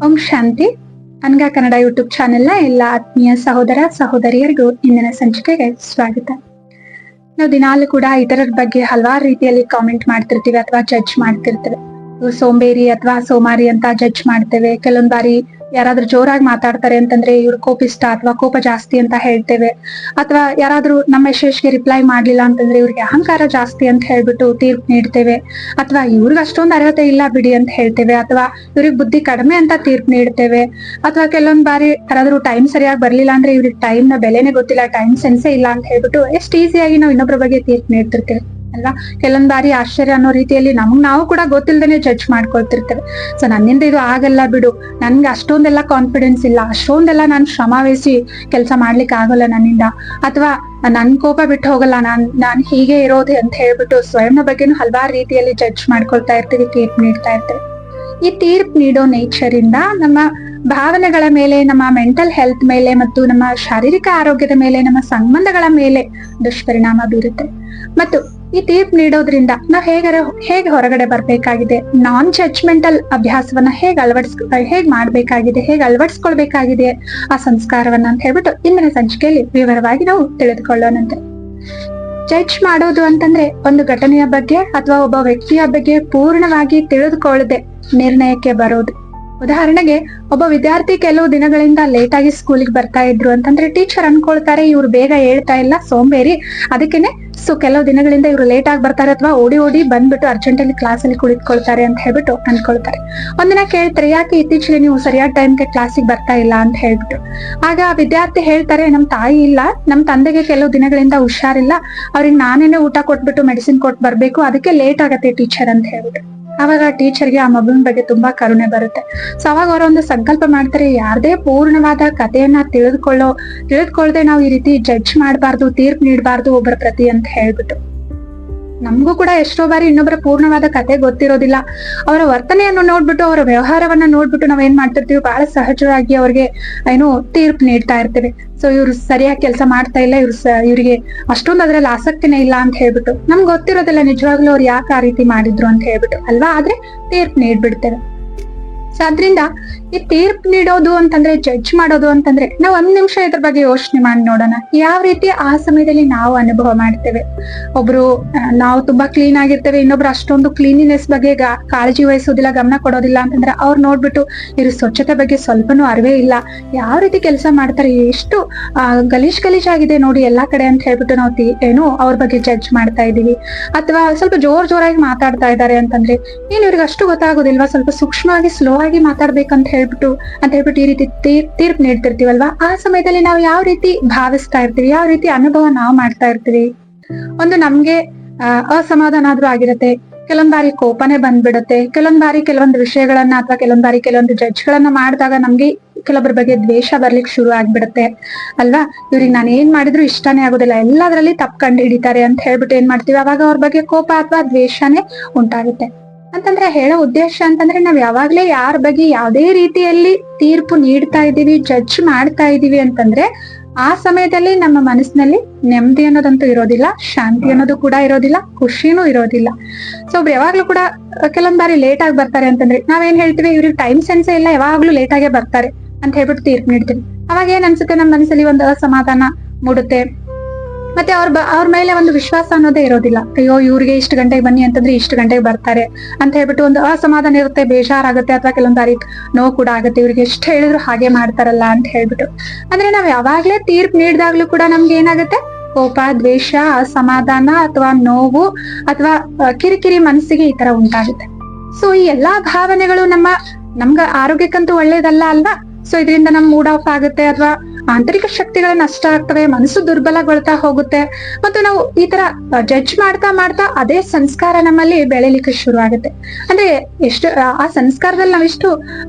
ಓಂ ಶಾಂತಿ. ಅನ್ಗಾ Kannada YouTube ಚಾನೆಲ್ನ ಎಲ್ಲ ಆತ್ಮೀಯ ಸಹೋದರ ಸಹೋದರಿಯರಿಗೂ ಇಂದಿನ ಸಂಚಿಕೆಗೆ ಸ್ವಾಗತ. ನಾವು ದಿನಾಲು ಕೂಡ ಇತರರ ಬಗ್ಗೆ ಹಲವಾರು ರೀತಿಯಲ್ಲಿ ಕಾಮೆಂಟ್ ಮಾಡ್ತಿರ್ತೀವಿ ಅಥವಾ ಜಡ್ಜ್ ಮಾಡ್ತಿರ್ತೇವೆ. ಇವ್ರು ಸೋಂಬೇರಿ ಅಥವಾ ಸೋಮಾರಿ ಅಂತ ಜಡ್ಜ್ ಮಾಡ್ತೇವೆ. ಕೆಲವೊಂದ್ ಬಾರಿ ಯಾರಾದ್ರೂ ಜೋರಾಗಿ ಮಾತಾಡ್ತಾರೆ ಅಂತಂದ್ರೆ ಇವ್ರು ಕೋಪಿಷ್ಟ ಅಥವಾ ಕೋಪ ಜಾಸ್ತಿ ಅಂತ ಹೇಳ್ತೇವೆ. ಅಥವಾ ಯಾರಾದ್ರೂ ನಮ್ಮ ಮೆಸೇಜ್ಗೆ ರಿಪ್ಲೈ ಮಾಡ್ಲಿಲ್ಲ ಅಂತಂದ್ರೆ ಇವ್ರಿಗೆ ಅಹಂಕಾರ ಜಾಸ್ತಿ ಅಂತ ಹೇಳ್ಬಿಟ್ಟು ತೀರ್ಪು ನೀಡ್ತೇವೆ. ಅಥವಾ ಇವ್ರಿಗೆ ಅಷ್ಟೊಂದು ಅರ್ಹತೆ ಇಲ್ಲ ಬಿಡಿ ಅಂತ ಹೇಳ್ತೇವೆ. ಅಥವಾ ಇವ್ರಿಗೆ ಬುದ್ಧಿ ಕಡಿಮೆ ಅಂತ ತೀರ್ಪು ನೀಡ್ತೇವೆ. ಅಥವಾ ಕೆಲವೊಂದ್ ಬಾರಿ ಯಾರಾದ್ರೂ ಟೈಮ್ ಸರಿಯಾಗಿ ಬರ್ಲಿಲ್ಲ ಅಂದ್ರೆ ಇವ್ರಿಗೆ ಟೈಮ್ ನ ಬೆಲೆನೆ ಗೊತ್ತಿಲ್ಲ, ಟೈಮ್ ಸೆನ್ಸೇ ಇಲ್ಲ ಅಂತ ಹೇಳ್ಬಿಟ್ಟು ಎಷ್ಟು ಈಸಿಯಾಗಿ ನಾವು ಇನ್ನೊಬ್ಬರ ಬಗ್ಗೆ ತೀರ್ಪು ನೀಡ್ತಿರ್ತೇವೆ ಅಲ್ವಾ. ಕೆಲವೊಂದ್ ಬಾರಿ ಆಶ್ಚರ್ಯ ಅನ್ನೋ ರೀತಿಯಲ್ಲಿ ನಾವು ಕೂಡ ಗೊತ್ತಿಲ್ದೇನೆ ಜಡ್ಜ್ ಮಾಡ್ಕೊಳ್ತಿರ್ತೇವೆ. ಸೊ ನನ್ನಿಂದ ಇದು ಆಗಲ್ಲ ಬಿಡು, ನನ್ಗೆ ಅಷ್ಟೊಂದೆಲ್ಲ ಕಾನ್ಫಿಡೆನ್ಸ್ ಇಲ್ಲ, ಅಷ್ಟೊಂದೆಲ್ಲ ನಾನು ಶ್ರಮ ವಹಿಸಿ ಕೆಲಸ ಮಾಡ್ಲಿಕ್ಕೆ ಆಗಲ್ಲ ನನ್ನಿಂದ, ಅಥವಾ ನನ್ ಕೋಪ ಬಿಟ್ಟು ಹೋಗಲ್ಲ, ನಾನ್ ಹೀಗೆ ಇರೋದೆ ಅಂತ ಹೇಳ್ಬಿಟ್ಟು ಸ್ವಯಂನ ಬಗ್ಗೆನೂ ಹಲವಾರು ರೀತಿಯಲ್ಲಿ ಜಡ್ಜ್ ಮಾಡ್ಕೊಳ್ತಾ ಇರ್ತೀವಿ, ತೀರ್ಪು ನೀಡ್ತಾ ಇರ್ತೇವೆ. ಈ ತೀರ್ಪು ನೀಡೋ ನೇಚರ್ ಇಂದ ನಮ್ಮ ಭಾವನೆಗಳ ಮೇಲೆ, ನಮ್ಮ ಮೆಂಟಲ್ ಹೆಲ್ತ್ ಮೇಲೆ ಮತ್ತು ನಮ್ಮ ಶಾರೀರಿಕ ಆರೋಗ್ಯದ ಮೇಲೆ, ನಮ್ಮ ಸಂಬಂಧಗಳ ಮೇಲೆ ದುಷ್ಪರಿಣಾಮ ಬೀರುತ್ತೆ. ಮತ್ತು ಈ ತೀರ್ಪು ನೀಡೋದ್ರಿಂದ ನಾವು ಹೇಗೆ ಹೊರಗಡೆ ಬರ್ಬೇಕಾಗಿದೆ, ನಾನ್ ಜಡ್ಜ್ಮೆಂಟಲ್ ಅಭ್ಯಾಸವನ್ನ ಹೇಗೆ ಮಾಡ್ಬೇಕಾಗಿದೆ, ಹೇಗೆ ಅಳವಡಿಸ್ಕೊಳ್ಬೇಕಾಗಿದೆ ಆ ಸಂಸ್ಕಾರವನ್ನ ಅಂತ ಹೇಳ್ಬಿಟ್ಟು ಇಂದಿನ ಸಂಚಿಕೆಯಲ್ಲಿ ವಿವರವಾಗಿ ನಾವು ತಿಳಿದುಕೊಳ್ಳೋಣಂತೆ. ಜಡ್ಜ್ ಮಾಡೋದು ಅಂತಂದ್ರೆ ಒಂದು ಘಟನೆಯ ಬಗ್ಗೆ ಅಥವಾ ಒಬ್ಬ ವ್ಯಕ್ತಿಯ ಬಗ್ಗೆ ಪೂರ್ಣವಾಗಿ ತಿಳಿದುಕೊಳ್ಳದೆ ನಿರ್ಣಯಕ್ಕೆ ಬರೋದು. ಉದಾಹರಣೆಗೆ ಒಬ್ಬ ವಿದ್ಯಾರ್ಥಿ ಕೆಲವು ದಿನಗಳಿಂದ ಲೇಟ್ ಆಗಿ ಸ್ಕೂಲಿಗೆ ಬರ್ತಾ ಇದ್ರು ಅಂತಂದ್ರೆ ಟೀಚರ್ ಅನ್ಕೊಳ್ತಾರೆ ಇವ್ರು ಬೇಗ ಹೇಳ್ತಾ ಇಲ್ಲ, ಸೋಂಬೇರಿ, ಅದಕ್ಕೇನೆ ಕೆಲವು ದಿನಗಳಿಂದ ಇವ್ರು ಲೇಟ್ ಆಗಿ ಬರ್ತಾರೆ ಅಥವಾ ಓಡಿ ಬಂದ್ಬಿಟ್ಟು ಅರ್ಜೆಂಟ್ ಅಲ್ಲಿ ಕ್ಲಾಸ್ ಅಲ್ಲಿ ಕುಳಿತುಕೊಳ್ತಾರೆ ಅಂತ ಹೇಳ್ಬಿಟ್ಟು ಅನ್ಕೊಳ್ತಾರೆ. ಒಂದಿನ ಕೇಳ್ತಾರೆ, ಯಾಕೆ ಇತ್ತೀಚೆಗೆ ನೀವು ಸರಿಯಾದ ಟೈಮ್ಗೆ ಕ್ಲಾಸಿಗೆ ಬರ್ತಾ ಇಲ್ಲ ಅಂತ ಹೇಳ್ಬಿಟ್ಟು. ಆಗ ವಿದ್ಯಾರ್ಥಿ ಹೇಳ್ತಾರೆ, ನಮ್ ತಾಯಿ ಇಲ್ಲ, ನಮ್ ತಂದೆಗೆ ಕೆಲವು ದಿನಗಳಿಂದ ಹುಷಾರಿಲ್ಲ, ಅವ್ರಿಗೆ ನಾನೇನೆ ಊಟ ಕೊಟ್ಬಿಟ್ಟು ಮೆಡಿಸಿನ್ ಕೊಟ್ಟು ಬರ್ಬೇಕು, ಅದಕ್ಕೆ ಲೇಟ್ ಆಗತ್ತೆ ಟೀಚರ್ ಅಂತ ಹೇಳ್ಬಿಟ್ಟು. ಅವಾಗ ಟೀಚರ್ಗೆ ಆ ಮಗುವಿನ ಬಗ್ಗೆ ತುಂಬಾ ಕರುಣೆ ಬರುತ್ತೆ. ಸೊ ಅವಾಗ ಅವರೊಂದು ಸಂಕಲ್ಪ ಮಾಡ್ತಾರೆ, ಯಾರದೇ ಪೂರ್ಣವಾದ ಕಥೆಯನ್ನ ತಿಳಿದುಕೊಳ್ಳದೆ ನಾವು ಈ ರೀತಿ ಜಡ್ಜ್ ಮಾಡಬಾರ್ದು, ತೀರ್ಪು ನೀಡಬಾರ್ದು ಒಬ್ಬರ ಪ್ರತಿ ಅಂತ ಹೇಳ್ಬಿಟ್ಟು. ನಮಗೂ ಕೂಡ ಎಷ್ಟೋ ಬಾರಿ ಇನ್ನೊಬ್ಬರ ಪೂರ್ಣವಾದ ಕತೆ ಗೊತ್ತಿರೋದಿಲ್ಲ. ಅವರ ವರ್ತನೆಯನ್ನು ನೋಡ್ಬಿಟ್ಟು, ಅವರ ವ್ಯವಹಾರವನ್ನ ನೋಡ್ಬಿಟ್ಟು ನಾವ್ ಏನ್ ಮಾಡ್ತಿರ್ತೀವಿ, ಬಹಳ ಸಹಜವಾಗಿ ಅವ್ರಿಗೆ ತೀರ್ಪು ನೀಡ್ತಾ ಇರ್ತೇವೆ. ಸೊ ಇವ್ರು ಸರಿಯಾಗಿ ಕೆಲಸ ಮಾಡ್ತಾ ಇಲ್ಲ, ಇವ್ರಿಗೆ ಅಷ್ಟೊಂದು ಅದ್ರಲ್ಲಿ ಆಸಕ್ತಿನೇ ಇಲ್ಲ ಅಂತ ಹೇಳ್ಬಿಟ್ಟು. ನಮ್ಗೆ ಗೊತ್ತಿರೋದಿಲ್ಲ ನಿಜವಾಗ್ಲೂ ಅವ್ರು ಯಾಕೆ ಆ ರೀತಿ ಮಾಡಿದ್ರು ಅಂತ ಹೇಳ್ಬಿಟ್ಟು ಅಲ್ವಾ. ಆದ್ರೆ ತೀರ್ಪು ನೀಡ್ಬಿಡ್ತೇವೆ. ಸೊ ಅದ್ರಿಂದ ಈ ತೀರ್ಪು ನೀಡೋದು ಅಂತಂದ್ರೆ, ಜಡ್ಜ್ ಮಾಡೋದು ಅಂತಂದ್ರೆ, ನಾವು 1 ನಿಮಿಷ ಇದ್ರ ಬಗ್ಗೆ ಯೋಚನೆ ಮಾಡಿ ನೋಡೋಣ. ಯಾವ ರೀತಿ ಆ ಸಮಯದಲ್ಲಿ ನಾವು ಅನುಭವ ಮಾಡ್ತೇವೆ. ನಾವು ತುಂಬಾ ಕ್ಲೀನ್ ಆಗಿರ್ತೇವೆ, ಇನ್ನೊಬ್ರು ಅಷ್ಟೊಂದು ಕ್ಲೀನಿನೆಸ್ ಬಗ್ಗೆ ಕಾಳಜಿ ವಹಿಸೋದಿಲ್ಲ, ಗಮನ ಕೊಡೋದಿಲ್ಲ ಅಂತಂದ್ರೆ ಅವ್ರು ನೋಡ್ಬಿಟ್ಟು ಇವ್ರು ಸ್ವಚ್ಛತೆ ಬಗ್ಗೆ ಸ್ವಲ್ಪನೂ ಅರಿವೇ ಇಲ್ಲ, ಯಾವ ರೀತಿ ಕೆಲಸ ಮಾಡ್ತಾರೆ, ಎಷ್ಟು ಗಲೀಜ್ ಆಗಿದೆ ನೋಡಿ ಎಲ್ಲಾ ಕಡೆ ಅಂತ ಹೇಳ್ಬಿಟ್ಟು ನಾವು ಅವ್ರ ಬಗ್ಗೆ ಜಡ್ಜ್ ಮಾಡ್ತಾ ಇದೀವಿ. ಅಥವಾ ಸ್ವಲ್ಪ ಜೋರಾಗಿ ಮಾತಾಡ್ತಾ ಇದ್ದಾರೆ ಅಂತಂದ್ರೆ, ಇವ್ರಿಗೆ ಅಷ್ಟು ಗೊತ್ತಾಗೋದಿಲ್ವಾ, ಸ್ವಲ್ಪ ಸೂಕ್ಷ್ಮವಾಗಿ ಸ್ಲೋ ಆಗಿ ಮಾತಾಡ್ಬೇಕಂತ ಹೇಳ್ಬಿಟ್ಟು ಈ ರೀತಿ ತೀರ್ಪು ನೀಡ್ತಿರ್ತೀವಲ್ವಾ. ಆ ಸಮಯದಲ್ಲಿ ನಾವು ಯಾವ ರೀತಿ ಭಾವಿಸ್ತಾ ಇರ್ತೀವಿ, ಯಾವ ರೀತಿ ಅನುಭವ ನಾವು ಮಾಡ್ತಾ ಇರ್ತೀವಿ. ಒಂದು ನಮ್ಗೆ ಅಸಮಾಧಾನ ಆದ್ರೂ ಆಗಿರತ್ತೆ, ಕೆಲವೊಂದ್ ಬಾರಿ ಕೋಪನೆ ಬಂದ್ಬಿಡುತ್ತೆ, ಕೆಲವೊಂದ್ ಬಾರಿ ಕೆಲವೊಂದು ವಿಷಯಗಳನ್ನ ಅಥವಾ ಕೆಲವೊಂದ್ ಬಾರಿ ಕೆಲವೊಂದು ಜಡ್ಜ್ಗಳನ್ನ ಮಾಡಿದಾಗ ನಮ್ಗೆ ಕೆಲವೊಬ್ಬರ ಬಗ್ಗೆ ದ್ವೇಷ ಬರ್ಲಿಕ್ಕೆ ಶುರು ಆಗ್ಬಿಡುತ್ತೆ ಅಲ್ವಾ. ಇವ್ರಿಗೆ ನಾನು ಏನ್ ಮಾಡಿದ್ರು ಇಷ್ಟಾನೇ ಆಗೋದಿಲ್ಲ, ಎಲ್ಲದರಲ್ಲಿ ತಪ್ಪು ಕಂಡು ಹಿಡಿತಾರೆ ಅಂತ ಹೇಳ್ಬಿಟ್ಟು ಏನ್ ಮಾಡ್ತೀವಿ, ಅವಾಗ ಅವ್ರ ಬಗ್ಗೆ ಕೋಪ ಅಥವಾ ದ್ವೇಷನೇ ಉಂಟಾಗುತ್ತೆ. ಅಂತಂದ್ರೆ ಹೇಳೋ ಉದ್ದೇಶ ಅಂತಂದ್ರೆ, ನಾವ್ ಯಾವಾಗ್ಲೇ ಯಾರ ಬಗ್ಗೆ ಯಾವ್ದೇ ರೀತಿಯಲ್ಲಿ ತೀರ್ಪು ನೀಡ್ತಾ ಇದೀವಿ, ಜಡ್ಜ್ ಮಾಡ್ತಾ ಇದೀವಿ ಅಂತಂದ್ರೆ ಆ ಸಮಯದಲ್ಲಿ ನಮ್ಮ ಮನಸ್ಸಿನಲ್ಲಿ ನೆಮ್ಮದಿ ಅನ್ನೋದಂತೂ ಇರೋದಿಲ್ಲ, ಶಾಂತಿ ಅನ್ನೋದು ಕೂಡ ಇರೋದಿಲ್ಲ, ಖುಷಿನೂ ಇರೋದಿಲ್ಲ. ಸೊ ಒಬ್ರು ಯಾವಾಗ್ಲೂ ಕೂಡ ಕೆಲವೊಂದ್ ಬಾರಿ ಲೇಟ್ ಆಗಿ ಬರ್ತಾರೆ ಅಂತಂದ್ರೆ ನಾವೇನ್ ಹೇಳ್ತೀವಿ, ಇವ್ರಿಗೆ ಟೈಮ್ ಸೆನ್ಸೇ ಇಲ್ಲ, ಯಾವಾಗ್ಲೂ ಲೇಟ್ ಆಗೇ ಬರ್ತಾರೆ ಅಂತ ಹೇಳ್ಬಿಟ್ಟು ತೀರ್ಪು ನೀಡ್ತೀವಿ. ಅವಾಗ ಏನ್ ಅನ್ಸುತ್ತೆ, ನಮ್ಮ ಮನಸ್ಸಲ್ಲಿ ಒಂದು ಅಸಮಾಧಾನ ಮೂಡುತ್ತೆ. ಮತ್ತೆ ಅವ್ರ ಮೇಲೆ ಒಂದು ವಿಶ್ವಾಸ ಅನ್ನೋದೇ ಇರೋದಿಲ್ಲ. ಅಯ್ಯೋ ಇವ್ರಿಗೆ ಇಷ್ಟು ಗಂಟೆಗೆ ಬನ್ನಿ ಅಂತಂದ್ರೆ ಇಷ್ಟು ಗಂಟೆಗೆ ಬರ್ತಾರೆ ಅಂತ ಹೇಳ್ಬಿಟ್ಟು ಒಂದು ಅಸಮಾಧಾನ ಇರುತ್ತೆ, ಬೇಜಾರಾಗುತ್ತೆ, ಅಥವಾ ಕೆಲವೊಂದ್ ಬಾರಿ ನೋವು ಕೂಡ ಆಗುತ್ತೆ, ಇವ್ರಿಗೆ ಎಷ್ಟು ಹೇಳಿದ್ರು ಹಾಗೆ ಮಾಡ್ತಾರಲ್ಲ ಅಂತ ಹೇಳ್ಬಿಟ್ಟು. ಅಂದ್ರೆ ನಾವ್ ಯಾವಾಗ್ಲೇ ತೀರ್ಪು ನೀಡಿದಾಗ್ಲೂ ಕೂಡ ನಮ್ಗೆ ಏನಾಗುತ್ತೆ, ಕೋಪ, ದ್ವೇಷ, ಅಸಮಾಧಾನ ಅಥವಾ ನೋವು ಅಥವಾ ಕಿರಿಕಿರಿ ಮನಸ್ಸಿಗೆ ಈ ತರ ಉಂಟಾಗುತ್ತೆ. ಸೊ ಈ ಎಲ್ಲಾ ಭಾವನೆಗಳು ನಮ್ಗ ಆರೋಗ್ಯಕ್ಕಂತೂ ಒಳ್ಳೇದಲ್ಲ ಅಲ್ವಾ. ಸೊ ಇದರಿಂದ ನಮ್ ಮೂಡ್ ಆಫ್ ಆಗುತ್ತೆ, ಅಥವಾ ಆಂತರಿಕ ಶಕ್ತಿಗಳು ನಷ್ಟ ಆಗ್ತವೆ, ಮನಸ್ಸು ದುರ್ಬಲಗೊಳ್ತಾ ಹೋಗುತ್ತೆ. ಮತ್ತು ನಾವು ಈ ತರ ಜಡ್ಜ್ ಮಾಡ್ತಾ ಅದೇ ಸಂಸ್ಕಾರ ನಮ್ಮಲ್ಲಿ ಬೆಳಿಲಿಕ್ಕೆ ಶುರು ಆಗುತ್ತೆ. ಅಂದ್ರೆ ಎಷ್ಟು ಆ ಸಂಸ್ಕಾರದಲ್ಲಿ ನಾವೆಷ್ಟು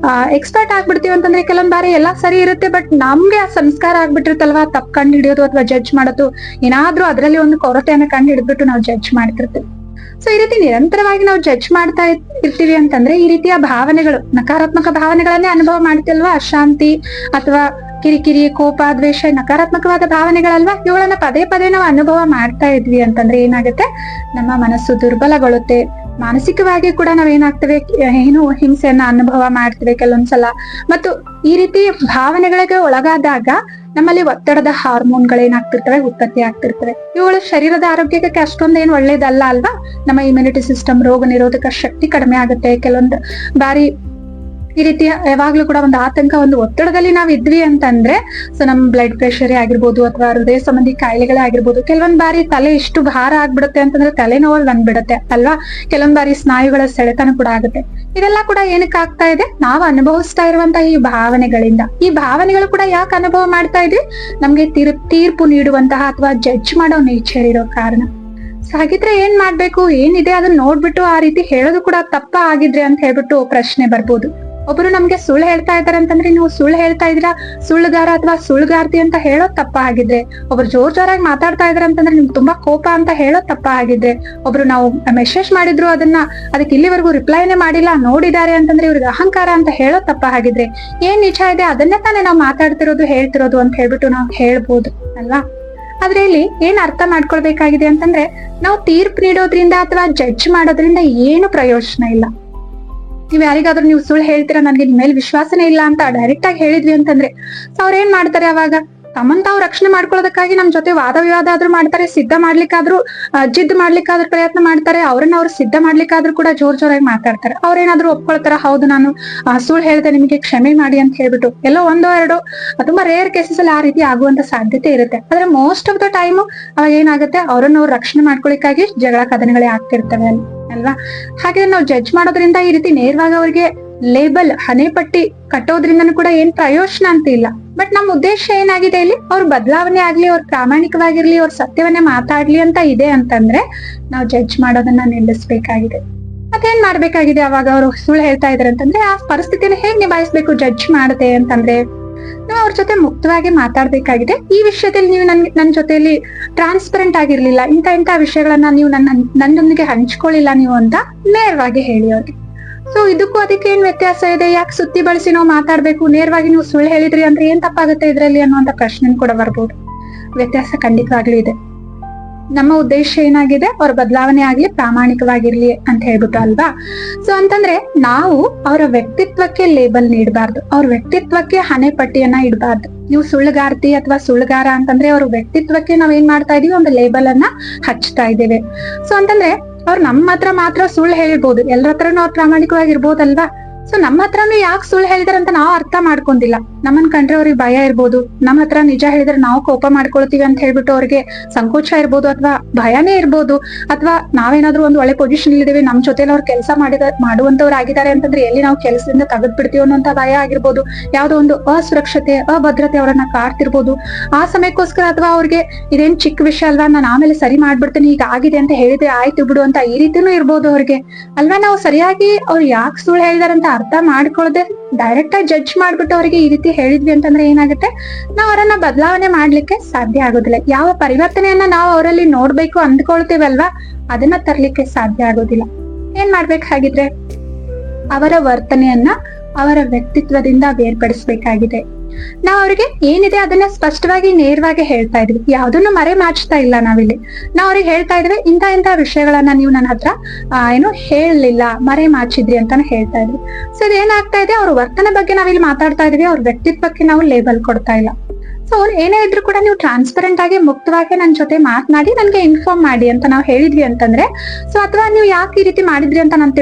ಎಕ್ಸ್ಪರ್ಟ್ ಆಗ್ಬಿಡ್ತೀವಿ ಅಂತಂದ್ರೆ, ಕೆಲವೊಂದ್ ಬಾರಿ ಎಲ್ಲಾ ಸರಿ ಇರುತ್ತೆ, ಬಟ್ ನಮ್ಗೆ ಆ ಸಂಸ್ಕಾರ ಆಗ್ಬಿಟ್ಟಿರುತ್ತಲ್ವಾ, ತಪ್ಪು ಕಂಡು ಹಿಡಿಯೋದು ಅಥವಾ ಜಡ್ಜ್ ಮಾಡೋದು, ಏನಾದ್ರೂ ಅದ್ರಲ್ಲಿ ಒಂದು ಕೊರತೆಯನ್ನ ಕಂಡು ಹಿಡಿದ್ಬಿಟ್ಟು ನಾವು ಜಡ್ಜ್ ಮಾಡ್ತಿರ್ತೀವಿ. ಸೊ ಈ ರೀತಿ ನಿರಂತರವಾಗಿ ನಾವು ಜಡ್ಜ್ ಮಾಡ್ತಾ ಇರ್ತೀವಿ ಅಂತಂದ್ರೆ ಈ ರೀತಿಯ ಭಾವನೆಗಳು, ನಕಾರಾತ್ಮಕ ಭಾವನೆಗಳನ್ನೇ ಅನುಭವ ಮಾಡ್ತಿಲ್ವಾ. ಅಶಾಂತಿ ಅಥವಾ ಕಿರಿಕಿರಿ, ಕೋಪ, ದ್ವೇಷ ನಕಾರಾತ್ಮಕವಾದ ಭಾವನೆಗಳಲ್ವಾ. ಇವುಗಳನ್ನ ಪದೇ ನಾವು ಅನುಭವ ಮಾಡ್ತಾ ಇದ್ವಿ ಅಂತಂದ್ರೆ ಏನಾಗುತ್ತೆ, ನಮ್ಮ ಮನಸ್ಸು ದುರ್ಬಲಗೊಳ್ಳುತ್ತೆ, ಮಾನಸಿಕವಾಗಿ ಕೂಡ ನಾವೇನಾಗ್ತೇವೆ, ಏನು ಹಿಂಸೆಯನ್ನ ಅನುಭವ ಮಾಡ್ತೇವೆ ಕೆಲವೊಂದ್ಸಲ. ಮತ್ತು ಈ ರೀತಿ ಭಾವನೆಗಳಿಗೆ ಒಳಗಾದಾಗ ನಮ್ಮಲ್ಲಿ ಒತ್ತಡದ ಹಾರ್ಮೋನ್ಗಳೇನಾಗ್ತಿರ್ತವೆ, ಉತ್ಪತ್ತಿ ಆಗ್ತಿರ್ತವೆ. ಇವುಗಳು ಶರೀರದ ಆರೋಗ್ಯಕ್ಕೆ ಅಷ್ಟೊಂದೇನು ಒಳ್ಳೇದಲ್ಲ ಅಲ್ವಾ. ನಮ್ಮ ಇಮ್ಯುನಿಟಿ ಸಿಸ್ಟಮ್, ರೋಗ ನಿರೋಧಕ ಶಕ್ತಿ ಕಡಿಮೆ ಆಗುತ್ತೆ. ಕೆಲವೊಂದು ಬಾರಿ ಈ ರೀತಿಯ ಯಾವಾಗ್ಲೂ ಕೂಡ ಒಂದು ಆತಂಕ, ಒಂದು ಒತ್ತಡದಲ್ಲಿ ನಾವ್ ಇದ್ವಿ ಅಂತಂದ್ರೆ, ಸೊ ನಮ್ ಬ್ಲಡ್ ಪ್ರೆಷರ್ ಆಗಿರ್ಬೋದು ಅಥವಾ ಹೃದಯ ಸಂಬಂಧಿ ಕಾಯಿಲೆಗಳೇ ಆಗಿರ್ಬೋದು. ಕೆಲವೊಂದ್ ಬಾರಿ ತಲೆ ಇಷ್ಟು ಭಾರ ಆಗ್ಬಿಡುತ್ತೆ ಅಂತಂದ್ರೆ ತಲೆನೋವು ಬಂದ್ಬಿಡುತ್ತೆ ಅಲ್ವಾ. ಕೆಲವೊಂದ್ ಬಾರಿ ಸ್ನಾಯುಗಳ ಸೆಳೆತನ ಕೂಡ ಆಗುತ್ತೆ. ಇದೆಲ್ಲ ಕೂಡ ಏನಕ್ಕೆ ಆಗ್ತಾ ಇದೆ, ನಾವು ಅನುಭವಿಸ್ತಾ ಇರುವಂತಹ ಈ ಭಾವನೆಗಳಿಂದ. ಈ ಭಾವನೆಗಳು ಕೂಡ ಯಾಕೆ ಅನುಭವ ಮಾಡ್ತಾ ಇದ್ವಿ, ನಮ್ಗೆ ತೀರ್ಪು ನೀಡುವಂತಹ ಅಥವಾ ಜಡ್ಜ್ ಮಾಡೋ ನೇಚರ್ ಇರೋ ಕಾರಣ. ಸೊ ಹಾಗಿದ್ರೆ ಏನ್ ಮಾಡ್ಬೇಕು, ಏನಿದೆ ಅದನ್ನ ನೋಡ್ಬಿಟ್ಟು ಆ ರೀತಿ ಹೇಳೋದು ಕೂಡ ತಪ್ಪ ಆಗಿದ್ರೆ ಅಂತ ಹೇಳ್ಬಿಟ್ಟು ಪ್ರಶ್ನೆ ಬರ್ಬೋದು. ಒಬ್ರು ನಮ್ಗೆ ಸುಳ್ಳು ಹೇಳ್ತಾ ಇದಾರೆ ಅಂತಂದ್ರೆ, ನೀವು ಸುಳ್ಳು ಹೇಳ್ತಾ ಇದ್ದೀರಾ, ಸುಳ್ಳುಗಾರ ಅಥವಾ ಸುಳ್ಳುಗಾರ್ತಿ ಅಂತ ಹೇಳೋದ್ ತಪ್ಪ ಆಗಿದ್ರೆ, ಒಬ್ರು ಜೋರಾಗಿ ಮಾತಾಡ್ತಾ ಇದಾರೆ ಅಂತಂದ್ರೆ ನಿಮ್ಗೆ ತುಂಬಾ ಕೋಪ ಅಂತ ಹೇಳೋದ್ ತಪ್ಪ ಆಗಿದ್ರೆ, ಒಬ್ರು ನಾವು ಮೆಸೇಜ್ ಮಾಡಿದ್ರು ಅದಕ್ಕೆ ಇಲ್ಲಿವರೆಗೂ ರಿಪ್ಲೈನೇ ಮಾಡಿಲ್ಲ, ನೋಡಿದ್ದಾರೆ ಅಂತಂದ್ರೆ ಇವ್ರಿಗೆ ಅಹಂಕಾರ ಅಂತ ಹೇಳೋದ್ ತಪ್ಪ ಆಗಿದ್ರೆ, ಏನ್ ನಿಜ ಇದೆ ಅದನ್ನೇ ತಾನೇ ನಾವು ಮಾತಾಡ್ತಿರೋದು, ಹೇಳ್ತಿರೋದು ಅಂತ ಹೇಳ್ಬಿಟ್ಟು ನಾವು ಹೇಳ್ಬೋದು ಅಲ್ವಾ. ಆದ್ರೆ ಇಲ್ಲಿ ಏನ್ ಅರ್ಥ ಮಾಡ್ಕೊಳ್ಬೇಕಾಗಿದೆ ಅಂತಂದ್ರೆ, ನಾವು ತೀರ್ಪು ನೀಡೋದ್ರಿಂದ ಅಥವಾ ಜಡ್ಜ್ ಮಾಡೋದ್ರಿಂದ ಏನು ಪ್ರಯೋಜನ ಇಲ್ಲ. ನೀವ್ ಯಾರಿಗಾದ್ರೂ ನೀವು ಸುಳ್ಳು ಹೇಳ್ತೀರಾ, ನನ್ಗೆ ನಿಮ್ ಮೇಲೆ ವಿಶ್ವಾಸನೇ ಇಲ್ಲ ಅಂತ ಡೈರೆಕ್ಟ್ ಆಗಿ ಹೇಳಿದ್ವಿ ಅಂತಂದ್ರೆ, ಸೊ ಅವ್ರ ಏನ್ ಮಾಡ್ತಾರೆ, ಅವಾಗ ತಮ್ಮನ್ ತಾವು ರಕ್ಷಣೆ ಮಾಡ್ಕೊಳ್ಳೋದಕ್ಕಾಗಿ ನಮ್ ಜೊತೆ ವಾದ ವಿವಾದ ಆದ್ರೂ ಮಾಡ್ತಾರೆ, ಸಿದ್ಧ ಮಾಡ್ಲಿಕ್ಕಾದ್ರೂ ಜಿದ್ದು ಮಾಡ್ಲಿಕ್ಕಾದ್ರೂ ಪ್ರಯತ್ನ ಮಾಡ್ತಾರೆ, ಅವ್ರು ಸಿದ್ಧ ಮಾಡ್ಲಿಕ್ಕಾದ್ರೂ ಕೂಡ ಜೋರಾಗಿ ಮಾತಾಡ್ತಾರೆ. ಅವ್ರೇನಾದ್ರೂ ಒಪ್ಕೊಳ್ತಾರ, ಹೌದು ನಾನು ಸುಳ್ಳು ಹೇಳ್ದೆ, ನಿಮಗೆ ಕ್ಷಮೆ ಮಾಡಿ ಅಂತ ಹೇಳ್ಬಿಟ್ಟು. ಎಲ್ಲೋ ಒಂದೋ ಎರಡೋ ತುಂಬಾ ರೇರ್ ಕೇಸಸ್ ಅಲ್ಲಿ ಆ ರೀತಿ ಆಗುವಂತ ಸಾಧ್ಯತೆ ಇರುತ್ತೆ. ಆದ್ರೆ ಮೋಸ್ಟ್ ಆಫ್ ದ ಟೈಮ್ ಅವಾಗ ಏನಾಗುತ್ತೆ, ಅವ್ರನ್ನ ರಕ್ಷಣೆ ಮಾಡ್ಕೊಳಿಕ್ಕಾಗಿ ಜಗಳ ಕದನಗಳೇ ಆಗ್ತಿರ್ತವೆ ಅಲ್ವಾ. ಹಾಗೆ ನಾವು ಜಡ್ಜ್ ಮಾಡೋದ್ರಿಂದ, ಈ ರೀತಿ ನೇರವಾಗಿ ಅವ್ರಿಗೆ ಲೇಬಲ್, ಹಣೆಪಟ್ಟಿ ಕಟ್ಟೋದ್ರಿಂದನೂ ಕೂಡ ಏನ್ ಪ್ರಯೋಜನ ಅಂತ ಇಲ್ಲ. ಬಟ್ ನಮ್ ಉದ್ದೇಶ ಏನಾಗಿದೆ ಇಲ್ಲಿ, ಅವ್ರ ಬದಲಾವಣೆ ಆಗ್ಲಿ, ಅವ್ರ ಪ್ರಾಮಾಣಿಕವಾಗಿರ್ಲಿ, ಅವ್ರ ಸತ್ಯವನ್ನೇ ಮಾತಾಡ್ಲಿ ಅಂತ ಇದೆ ಅಂತಂದ್ರೆ, ನಾವು ಜಡ್ಜ್ ಮಾಡೋದನ್ನ ನಿಲ್ಲಿಸ್ಬೇಕಾಗಿದೆ. ಅದೇನ್ ಮಾಡ್ಬೇಕಾಗಿದೆ, ಅವಾಗ ಅವರು ಸುಳ್ಳು ಹೇಳ್ತಾ ಇದಾರೆ ಅಂತಂದ್ರೆ ಆ ಪರಿಸ್ಥಿತಿನ ಹೇಗ್ ನಿಭಾಯಿಸ್ಬೇಕು ಜಡ್ಜ್ ಮಾಡದೆ ಅಂತಂದ್ರೆ, ನಾವು ಅವ್ರ ಜೊತೆ ಮುಕ್ತವಾಗಿ ಮಾತಾಡ್ಬೇಕಾಗಿದೆ. ಈ ವಿಷಯದಲ್ಲಿ ನೀವು ನನ್ನ ಜೊತೆಯಲ್ಲಿ ಟ್ರಾನ್ಸ್ಪರೆಂಟ್ ಆಗಿರ್ಲಿಲ್ಲ, ಇಂಥ ವಿಷಯಗಳನ್ನ ನೀವು ನನ್ನೊಂದಿಗೆ ಹಂಚ್ಕೊಳ್ಳಿಲ್ಲ ನೀವು ಅಂತ ನೇರವಾಗಿ ಹೇಳಿ ಅವ್ರಿಗೆ. ಸೊ ಇದಕ್ಕೂ ಅದಕ್ಕೆ ಏನ್ ವ್ಯತ್ಯಾಸ ಇದೆ, ಯಾಕೆ ಸುತ್ತಿ ಬಳಸಿ ನಾವು ಮಾತಾಡ್ಬೇಕು, ನೇರವಾಗಿ ನೀವು ಸುಳ್ಳು ಹೇಳಿದ್ರಿ ಅಂದ್ರೆ ಏನ್ ತಪ್ಪಾಗುತ್ತೆ ಇದ್ರಲ್ಲಿ ಅನ್ನುವಂತ ಪ್ರಶ್ನೆ ಕೂಡ ಬರ್ಬೋದು. ವ್ಯತ್ಯಾಸ ಖಂಡಿತವಾಗ್ಲೂ ಇದೆ. ನಮ್ಮ ಉದ್ದೇಶ ಏನಾಗಿದೆ, ಅವ್ರ ಬದಲಾವಣೆ ಆಗ್ಲಿ, ಪ್ರಾಮಾಣಿಕವಾಗಿರ್ಲಿ ಅಂತ ಹೇಳ್ಬಿಟ್ಟು ಅಲ್ವಾ. ಸೊ ಅಂತಂದ್ರೆ ನಾವು ಅವರ ವ್ಯಕ್ತಿತ್ವಕ್ಕೆ ಲೇಬಲ್ ನೀಡಬಾರ್ದು, ಅವ್ರ ವ್ಯಕ್ತಿತ್ವಕ್ಕೆ ಹಣೆಪಟ್ಟಿಯನ್ನ ಇಡಬಾರ್ದು. ನೀವು ಸುಳ್ಳುಗಾರ್ತಿ ಅಥವಾ ಸುಳ್ಳುಗಾರ ಅಂತಂದ್ರೆ ಅವ್ರ ವ್ಯಕ್ತಿತ್ವಕ್ಕೆ ನಾವ್ ಏನ್ ಮಾಡ್ತಾ ಇದೀವಿ, ಒಂದು ಲೇಬಲ್ ಅನ್ನ ಹಚ್ತಾ ಇದ್ದೇವೆ. ಸೊ ಅಂತಂದ್ರೆ ಅವ್ರು ನಮ್ಮ ಹತ್ರ ಮಾತ್ರ ಸುಳ್ಳು ಹೇಳ್ಬೋದು, ಎಲ್ಲರ ಹತ್ರನು ಅವ್ರು ಪ್ರಾಮಾಣಿಕವಾಗಿರ್ಬೋದಲ್ವಾ. ಸೊ ನಮ್ಮ ಹತ್ರನು ಯಾಕೆ ಸುಳ್ಳು ಹೇಳಿದಾರೆ ಅಂತ ನಾವು ಅರ್ಥ ಮಾಡ್ಕೊಂಡಿಲ್ಲ. ನಮ್ಮನ್ ಕಂಡ್ರೆ ಅವ್ರಿಗೆ ಭಯ ಇರ್ಬೋದು, ನಮ್ಮ ಹತ್ರ ನಿಜ ಹೇಳಿದ್ರೆ ನಾವು ಕೋಪ ಮಾಡ್ಕೊಳ್ತೀವಿ ಅಂತ ಹೇಳ್ಬಿಟ್ಟು ಅವ್ರಿಗೆ ಸಂಕೋಚ ಇರ್ಬೋದು, ಅಥವಾ ಭಯನೇ ಇರ್ಬೋದು, ಅಥವಾ ನಾವೇನಾದ್ರೂ ಒಂದು ಒಳ್ಳೆ ಪೊಸಿಷನ್ ಇಲ್ಲಿದ್ದೀವಿ, ನಮ್ ಜೊತೆಲಿ ಅವ್ರು ಕೆಲಸ ಮಾಡುವಂತವ್ರು ಆಗಿದ್ದಾರೆ ಅಂತಂದ್ರೆ ಎಲ್ಲಿ ನಾವು ಕೆಲಸದಿಂದ ತೆಗೆದ್ ಬಿಡ್ತೀವಿ ಅನ್ನೋಂತ ಭಯ ಆಗಿರ್ಬೋದು, ಯಾವ್ದೋ ಒಂದು ಅಸುರಕ್ಷತೆ, ಅಭದ್ರತೆ ಅವರನ್ನ ಕಾಡ್ತಿರ್ಬೋದು. ಆ ಸಮಯಕ್ಕೋಸ್ಕರ ಅಥವಾ ಅವ್ರಿಗೆ ಇದೇನ್ ಚಿಕ್ಕ ವಿಷಯ ಅಲ್ವಾ, ನಾನು ಆಮೇಲೆ ಸರಿ ಮಾಡ್ಬಿಡ್ತೀನಿ, ಈಗ ಆಗಿದೆ ಅಂತ ಹೇಳಿದ್ರೆ ಆಯ್ತು ಬಿಡು ಅಂತ ಈ ರೀತಿನೂ ಇರ್ಬೋದು ಅವ್ರಿಗೆ ಅಲ್ವಾ. ನಾವು ಸರಿಯಾಗಿ ಅವ್ರು ಯಾಕೆ ಸುಳ್ಳು ಹೇಳಿದಾರೆ ಅಂತ ಅರ್ಥ ಮಾಡ್ಕೊಳ್ಳದೆ ಡೈರೆಕ್ಟ್ ಆಗಿ ಜಡ್ಜ್ ಮಾಡ್ಬಿಟ್ಟು ಅವರಿಗೆ ಈ ರೀತಿ ಹೇಳಿದ್ವಿ ಅಂತಂದ್ರೆ ಏನಾಗುತ್ತೆ, ನಾವು ಅವರನ್ನ ಬದಲಾವಣೆ ಮಾಡ್ಲಿಕ್ಕೆ ಸಾಧ್ಯ ಆಗೋದಿಲ್ಲ. ಯಾವ ಪರಿವರ್ತನೆಯನ್ನ ನಾವು ಅವರಲ್ಲಿ ನೋಡ್ಬೇಕು ಅಂದ್ಕೊಳ್ತೀವಲ್ವಾ, ಅದನ್ನ ತರ್ಲಿಕ್ಕೆ ಸಾಧ್ಯ ಆಗೋದಿಲ್ಲ. ಏನ್ ಮಾಡ್ಬೇಕಾಗಿದ್ರೆ, ಅವರ ವರ್ತನೆಯನ್ನ ಅವರ ವ್ಯಕ್ತಿತ್ವದಿಂದ ಬೇರ್ಪಡಿಸ್ಬೇಕಾಗಿದೆ. ನಾವ್ ಅವ್ರಿಗೆ ಏನಿದೆ ಅದನ್ನ ಸ್ಪಷ್ಟವಾಗಿ ನೇರವಾಗಿ ಹೇಳ್ತಾ ಇದ್ವಿ, ಯಾವ್ದನ್ನು ಮರೆ ಮಾಚ್ತಾ ಇಲ್ಲ. ನಾವಿಲ್ಲಿ ನಾವ್ ಅವ್ರಿಗೆ ಹೇಳ್ತಾ ಇದ್ವಿ, ಇಂಥ ವಿಷಯಗಳನ್ನ ನೀವು ನನ್ನ ಹತ್ರ ಏನು ಹೇಳಲಿಲ್ಲ, ಮರೆ ಮಾಚಿದ್ರಿ ಅಂತಾನೆ ಹೇಳ್ತಾ ಇದ್ವಿ. ಸೊ ಇದೇನಾಗ್ತಾ ಇದೆ, ಅವ್ರ ವರ್ತನೆ ಬಗ್ಗೆ ನಾವಿಲ್ಲಿ ಮಾತಾಡ್ತಾ ಇದೀವಿ, ಅವ್ರ ವ್ಯಕ್ತಿತ್ವಕ್ಕೆ ನಾವು ಲೇಬಲ್ ಕೊಡ್ತಾ ಇಲ್ಲ. ಸೊ ಏನೇ ಇದ್ರು ಕೂಡ ನೀವು ಟ್ರಾನ್ಸ್ಪರೆಂಟ್ ಆಗಿ ಮುಕ್ತವಾಗಿ ನನ್ನ ಜೊತೆ ಮಾತನಾಡಿ ನನ್ಗೆ ಇನ್ಫಾರ್ಮ್ ಮಾಡಿ ಅಂತ ನಾವು ಹೇಳಿದ್ವಿ ಅಂತಂದ್ರೆ, ಸೊ ಅಥವಾ ನೀವು ಯಾಕೆ ಈ ರೀತಿ ಮಾಡಿದ್ರಿ ಅಂತ ನಾನು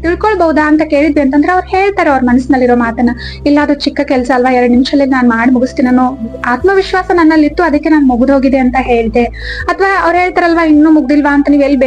ತಿಳ್ಕೊಳ್ಬಹುದಾ ಅಂತ ಕೇಳಿದ್ವಿ ಅಂತಂದ್ರೆ ಅವ್ರು ಹೇಳ್ತಾರೆ ಅವ್ರ ಮನಸ್ಸಿನಲ್ಲಿರೋ ಮಾತನ್ನ. ಇಲ್ಲ ಅದು ಚಿಕ್ಕ ಕೆಲಸ ಅಲ್ವಾ, 2 ನಿಮಿಷದಲ್ಲಿ ನಾನು ಮಾಡಿ ಮುಗಿಸ್ತೀನಿ ಅನ್ನೋ ಆತ್ಮವಿಶ್ವಾಸ ನನ್ನಲ್ಲಿತ್ತು, ಅದಕ್ಕೆ ನಾನು ಮುಗಿದೋಗಿದೆ ಅಂತ ಹೇಳ್ದೆ. ಅಥವಾ ಅವ್ರು ಹೇಳ್ತಾರಲ್ವಾ, ಇನ್ನೂ ಮುಗ್ದಿಲ್ವಾ ಅಂತ ನೀವ್ ಎಲ್ಲಿ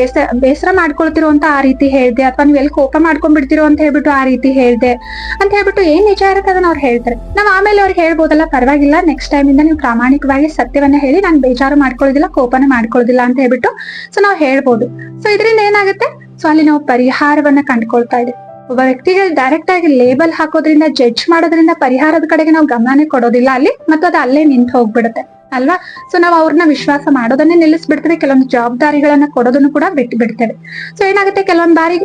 ಬೇಸರ ಮಾಡ್ಕೊಳ್ತಿರೋ ಅಂತ ಆ ರೀತಿ ಹೇಳ್ದೆ, ಅಥವಾ ನೀವ್ ಎಲ್ಲಿ ಕೋಪ ಮಾಡ್ಕೊಂಡ್ಬಿಡ್ತಿರೋ ಅಂತ ಹೇಳ್ಬಿಟ್ಟು ಆ ರೀತಿ ಹೇಳ್ದೆ ಅಂತ ಹೇಳ್ಬಿಟ್ಟು ಏನ್ ನಿಜ ಇರುತ್ತೆ ಅದನ್ನ ಅವ್ರು ಹೇಳ್ತಾರೆ. ನಾವ್ ಆಮೇಲೆ ಅವ್ರಿಗೆ ಹೇಳ್ಬೋದಲ್ಲ, ಪರವಾಗಿಲ್ಲ ನೆಕ್ಸ್ಟ್ ಟೈಮ್ ಇಂದ ನೀವು ಪ್ರಾಮಾಣಿಕವಾಗಿ ಸತ್ಯವನ್ನ ಹೇಳಿ, ನಾನು ಬೇಜಾರು ಮಾಡ್ಕೊಳ್ಳೋದಿಲ್ಲ, ಕೋಪನ ಮಾಡ್ಕೊಳ್ಳೋದಿಲ್ಲ ಅಂತ ಹೇಳ್ಬಿಟ್ಟು ಸೊ ನಾವು ಹೇಳ್ಬೋದು. ಸೊ ಇದರಿಂದ ಏನಾಗುತ್ತೆ, ಸೊ ಅಲ್ಲಿ ನಾವು ಪರಿಹಾರವನ್ನ ಕಂಡುಕೊಳ್ತಾ ಇದ್ದೀವಿ. ಒಬ್ಬ ವ್ಯಕ್ತಿಗೆ ಡೈರೆಕ್ಟ್ ಆಗಿ ಲೇಬಲ್ ಹಾಕೋದ್ರಿಂದ, ಜಡ್ಜ್ ಮಾಡೋದ್ರಿಂದ ಪರಿಹಾರದ ಕಡೆಗೆ ನಾವು ಗಮನನೇ ಕೊಡೋದಿಲ್ಲ ಅಲ್ಲಿ, ಮತ್ತು ಅದು ಅಲ್ಲೇ ನಿಂತು ಹೋಗ್ಬಿಡುತ್ತೆ ಅಲ್ವಾ. ಸೊ ನಾವು ಅವ್ರನ್ನ ವಿಶ್ವಾಸ ಮಾಡೋದನ್ನೇ ನಿಲ್ಲಿಸ್ಬಿಡ್ತೇವೆ, ಕೆಲವೊಂದು ಜವಾಬ್ದಾರಿಗಳನ್ನ ಕೊಡೋದನ್ನು ಕೂಡ ಬಿಟ್ಟು ಬಿಡ್ತೇವೆ. ಸೊ ಏನಾಗುತ್ತೆ, ಕೆಲವೊಂದ್ ಬಾರಿ